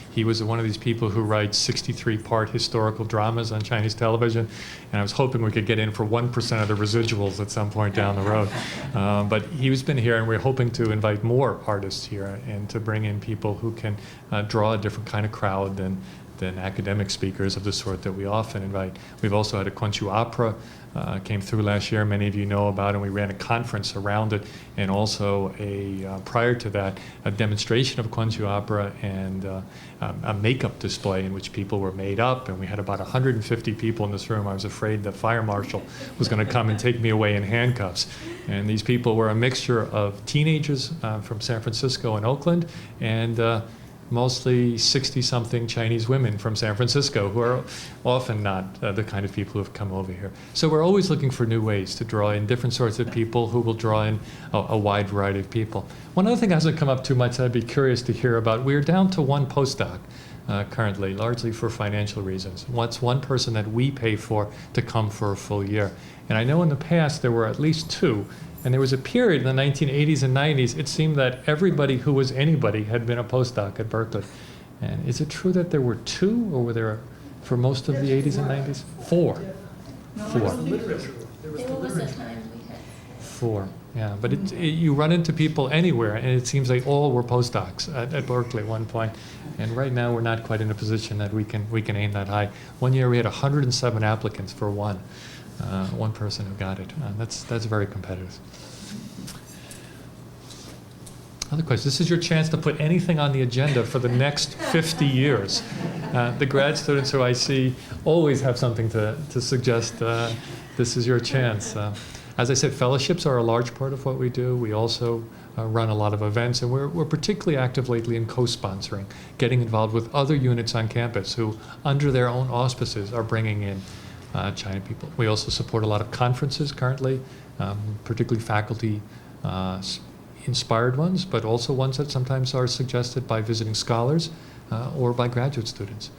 S1: He was one of these people who writes 63-part historical dramas on Chinese television, and I was hoping we could get in for 1% of the residuals at some point down the road. But he's been here, and we're hoping to invite more artists here and to bring in people who can draw a different kind of crowd than than academic speakers of the sort that we often invite. We've also had a Quan Chi Opera came through last year, many of you know about, and we ran a conference around it, and also prior to that, a demonstration of Quan Chi Opera and a makeup display in which people were made up, and we had about 150 people in this room. I was afraid the fire marshal was going to come and take me away in handcuffs. And these people were a mixture of teenagers from San Francisco and Oakland, and mostly 60-something Chinese women from San Francisco, who are often not the kind of people who have come over here. So we're always looking for new ways to draw in different sorts of people who will draw in a wide variety of people. One other thing that hasn't come up too much that I'd be curious to hear about, we're down to one postdoc currently, largely for financial reasons. What's one person that we pay for to come for a full year? And I know in the past there were at least two. And there was a period in the 1980s and 90s, it seemed that everybody who was anybody had been a postdoc at Berkeley. And is it true that there were two, or were there, for most of the 80s and 90s? Four.
S13: There was a time we had.
S1: Four, yeah. But you run into people anywhere, and it seems like all were postdocs at Berkeley at one point. And right now, we're not quite in a position that we can aim that high. One year, we had 107 applicants for one person who got it. That's very competitive. Other questions? This is your chance to put anything on the agenda for the next 50 years. The grad students who I see always have something to suggest. This is your chance. As I said, fellowships are a large part of what we do. We also run a lot of events, and we're particularly active lately in co-sponsoring, getting involved with other units on campus who, under their own auspices, are bringing in China people. We also support a lot of conferences currently, particularly faculty inspired ones, but also ones that sometimes are suggested by visiting scholars or by graduate students.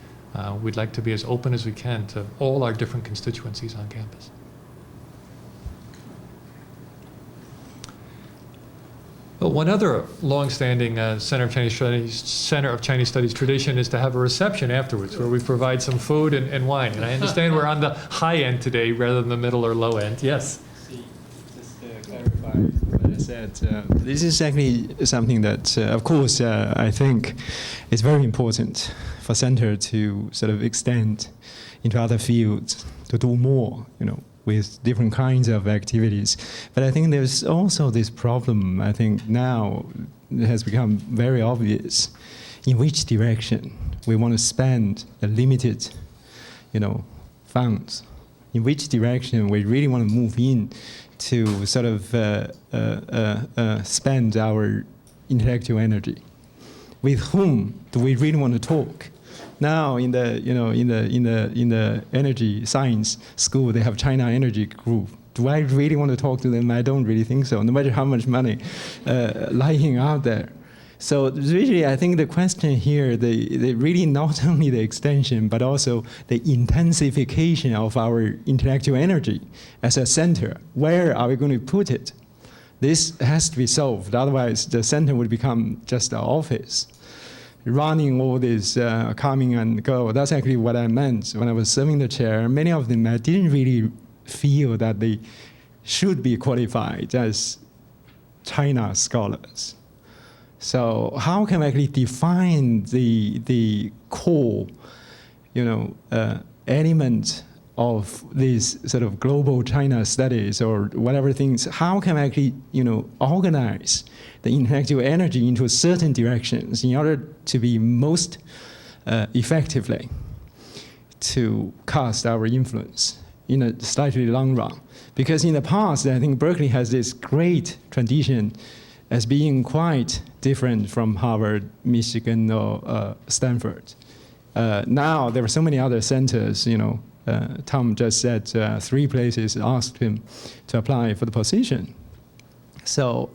S1: We'd like to be as open as we can to all our different constituencies on campus. But one other long-standing Center of Chinese Studies tradition is to have a reception afterwards where we provide some food and wine. And I understand we're on the high end today rather than the middle or low end. Yes?
S9: Just to clarify what I said, this is actually something that, of course, I think is very important for Center to sort of extend into other fields, to do more, with different kinds of activities. But I think there's also this problem, I think now it has become very obvious, in which direction we want to spend the limited, funds, in which direction we really want to move in to sort of spend our intellectual energy. With whom do we really want to talk? Now in the energy science school, they have China Energy Group. Do I really want to talk to them? I don't really think so, no matter how much money lying out there. So really, I think the question here, they really not only the extension, but also the intensification of our intellectual energy as a center. Where are we going to put it? This has to be solved. Otherwise, the center would become just an office, running all this coming and go. That's actually what I meant when I was serving the chair. Many of them, I didn't really feel that they should be qualified as China scholars. So how can we actually define the core, element of these sort of global China studies or whatever things? How can we actually, organize the intellectual energy into certain directions in order to be most effectively to cast our influence in a slightly long run? Because in the past, I think Berkeley has this great tradition as being quite different from Harvard, Michigan, or Stanford. Now there are so many other centers, Tom just said 3 places asked him to apply for the position. So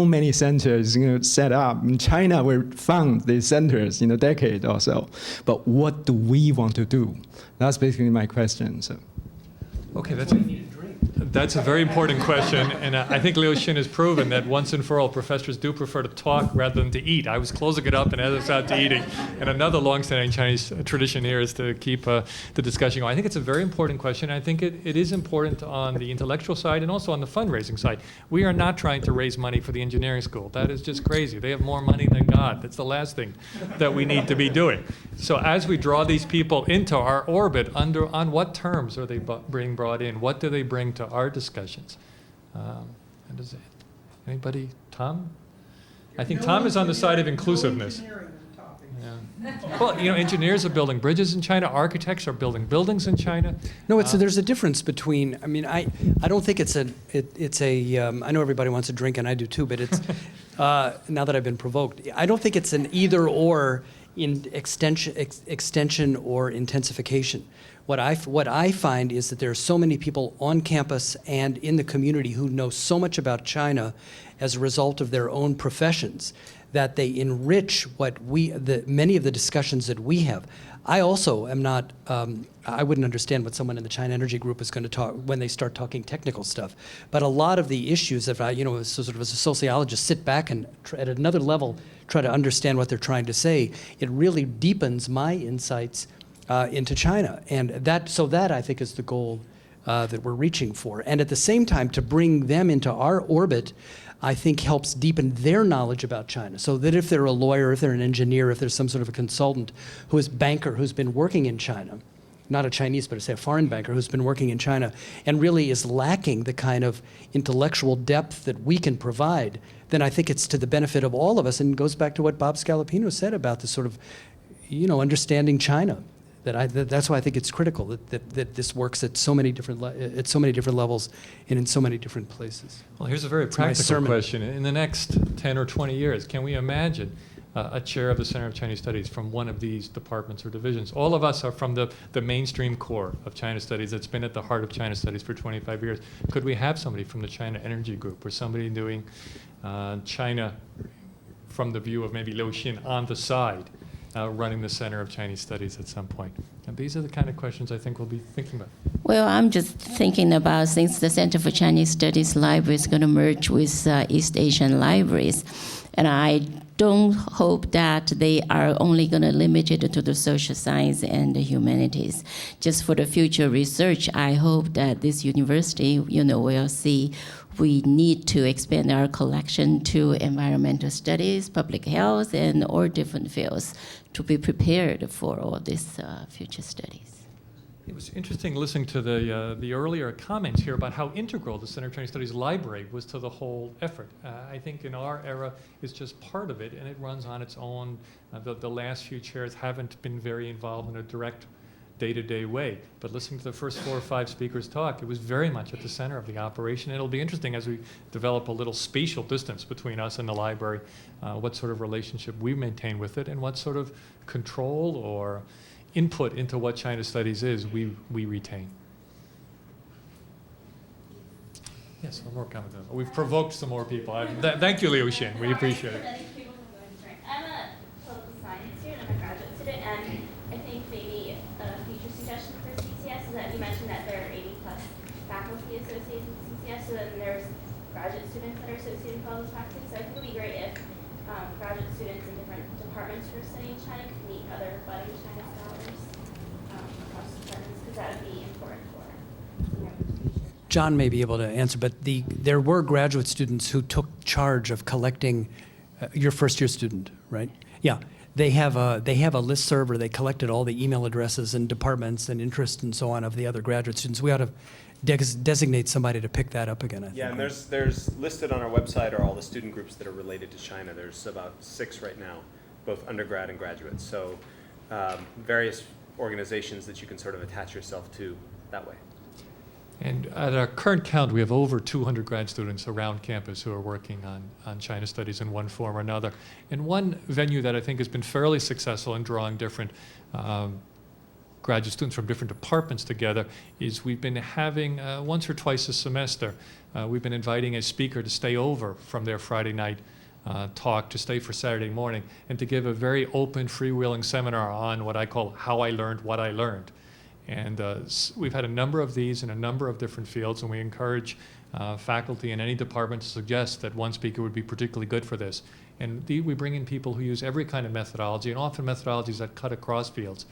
S9: many centers set up. In China, we found these centers in a decade or so. But what do we want to do? That's basically my question. So.
S1: Okay, that's That's a very important question, and I think Liu Xin has proven that once and for all, professors do prefer to talk rather than to eat. I was closing it up and as I was out to eating. And another long-standing Chinese tradition here is to keep the discussion going. I think it's a very important question. I think it is important on the intellectual side and also on the fundraising side. We are not trying to raise money for the engineering school. That is just crazy. They have more money than God. That's the last thing that we need to be doing. So as we draw these people into our orbit, on what terms are they being brought in? What do they bring to our discussions? And does anybody, Tom? I think Tom is on the side of inclusiveness. Yeah. Well, engineers are building bridges in China. Architects are building buildings in China.
S7: No, there's a difference between. I mean, I don't think it's a. I know everybody wants a drink, and I do too. But it's now that I've been provoked, I don't think it's an either or in extension or intensification. What I find is that there are so many people on campus and in the community who know so much about China as a result of their own professions that they enrich many of the discussions that we have. I also am not, I wouldn't understand what someone in the China Energy Group is going to talk when they start talking technical stuff. But a lot of the issues, if I, sort of as a sociologist, sit back and at another level try to understand what they're trying to say, it really deepens my insights into China. And that I think is the goal that we're reaching for. And at the same time, to bring them into our orbit, I think helps deepen their knowledge about China. So that if they're a lawyer, if they're an engineer, if there's some sort of a consultant banker who's been working in China, not a Chinese, but say a foreign banker who's been working in China and really is lacking the kind of intellectual depth that we can provide, then I think it's to the benefit of all of us, and it goes back to what Bob Scalapino said about the sort of, understanding China. That's why I think it's critical that this works at so many different levels and in so many different places.
S1: Well, here's a very practical question. In the next 10 or 20 years, can we imagine a chair of the Center of Chinese Studies from one of these departments or divisions? All of us are from the mainstream core of China Studies that's been at the heart of China Studies for 25 years. Could we have somebody from the China Energy Group or somebody doing China from the view of maybe Liu Xin on the side? Running the Center of Chinese Studies at some point? And these are the kind of questions I think we'll be thinking about.
S5: Well, I'm just thinking about, since the Center for Chinese Studies Library is going to merge with East Asian libraries, and I don't hope that they are only going to limit it to the social science and the humanities. Just for the future research, I hope that this university, will see we need to expand our collection to environmental studies, public health, and all different fields to be prepared for all these future studies.
S1: It was interesting listening to the earlier comments here about how integral the Center of Chinese Studies Library was to the whole effort. I think in our era, it's just part of it, and it runs on its own. The last few chairs haven't been very involved in a direct day-to-day way. But listening to the first 4 or 5 speakers talk, it was very much at the center of the operation. It'll be interesting as we develop a little spatial distance between us and the library, what sort of relationship we maintain with it and what sort of control or input into what China Studies is we retain. Yes, one more comment. We've provoked some more people. Thank you, Liu Xin. We appreciate it.
S14: I'm a political science student. I'm a graduate student, and I think maybe a future suggestion for CCS is that you mentioned that there are 80+ faculty associated with CCS, so then there's graduate students that are associated with all those faculty. So I think it would be great if graduate students in different departments who are studying China could meet other budding China scholars across departments, because that would be important for the future.
S7: John may be able to answer, but there were graduate students who took charge of collecting your first-year student, right? Yeah. They have a listserv where they collected all the email addresses and departments and interest and so on of the other graduate students. We ought to designate somebody to pick that up again, I think.
S15: Yeah, and there's listed on our website are all the student groups that are related to China. There's about 6 right now, both undergrad and graduate. So various organizations that you can sort of attach yourself to that way.
S1: And at our current count, we have over 200 grad students around campus who are working on China Studies in one form or another. And one venue that I think has been fairly successful in drawing different graduate students from different departments together is we've been having once or twice a semester, we've been inviting a speaker to stay over from their Friday night talk to stay for Saturday morning and to give a very open, freewheeling seminar on what I call how I learned what I learned. And we've had a number of these in a number of different fields, and we encourage faculty in any department to suggest that one speaker would be particularly good for this. And we bring in people who use every kind of methodology, and often methodologies that cut across fields.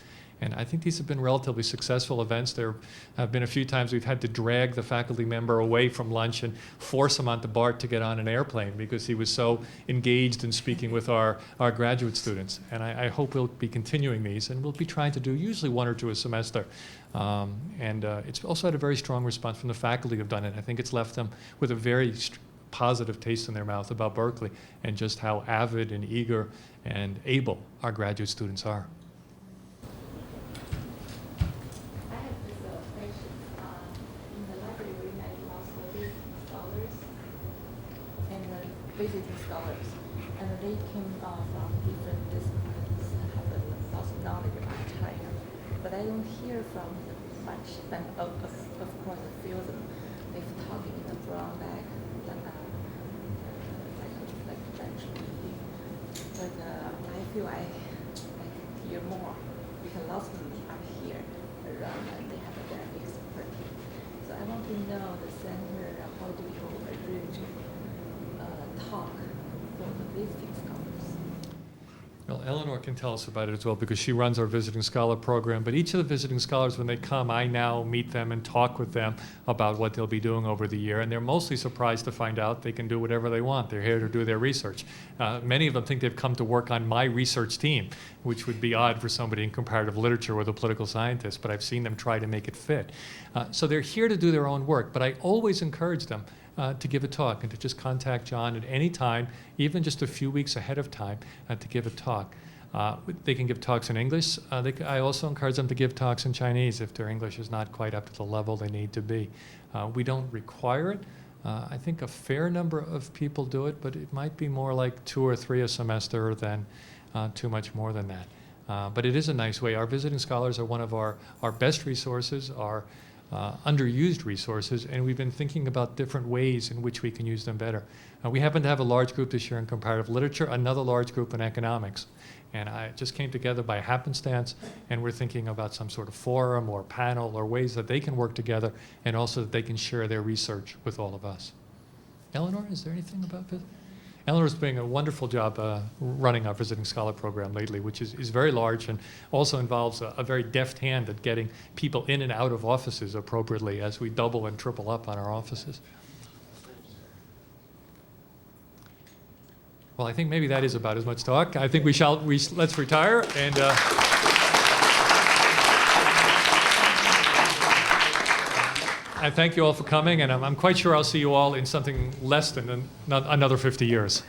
S1: And I think these have been relatively successful events. There have been a few times we've had to drag the faculty member away from lunch and force him onto BART to get on an airplane because he was so engaged in speaking with our graduate students. And I hope we'll be continuing these, and we'll be trying to do usually one or two a semester. It's also had a very strong response from the faculty who've done it. I think it's left them with a very positive taste in their mouth about Berkeley and just how avid and eager and able our graduate students are.
S16: Visiting scholars, and they came from different disciplines, have a lot of knowledge about China. But I don't hear from them much. And of course, I feel them if talking in a brown bag, like eventually. But I feel I can hear more because lots of them are here around and they have a very expertise. So I want to know the center, how do we arrange talk for the visiting scholars?
S1: Well, Eleanor can tell us about it as well because she runs our visiting scholar program. But each of the visiting scholars, when they come, I now meet them and talk with them about what they'll be doing over the year. And they're mostly surprised to find out they can do whatever they want. They're here to do their research. Many of them think they've come to work on my research team, which would be odd for somebody in comparative literature with a political scientist, but I've seen them try to make it fit. So they're here to do their own work, but I always encourage them to give a talk and to just contact John at any time, even just a few weeks ahead of time, to give a talk. They can give talks in English. I also encourage them to give talks in Chinese if their English is not quite up to the level they need to be. We don't require it. I think a fair number of people do it, but it might be more like 2 or 3 a semester than too much more than that. But it is a nice way. Our visiting scholars are one of our best resources, our underused resources, and we've been thinking about different ways in which we can use them better. We happen to have a large group this year in comparative literature, another large group in economics. And it just came together by happenstance, and we're thinking about some sort of forum or panel or ways that they can work together and also that they can share their research with all of us. Eleanor, is there anything about this? Eleanor's doing a wonderful job running our visiting scholar program lately, which is very large and also involves a very deft hand at getting people in and out of offices appropriately as we double and triple up on our offices. Well, I think maybe that is about as much talk. I think let's retire and I thank you all for coming, and I'm quite sure I'll see you all in something less than another 50 years.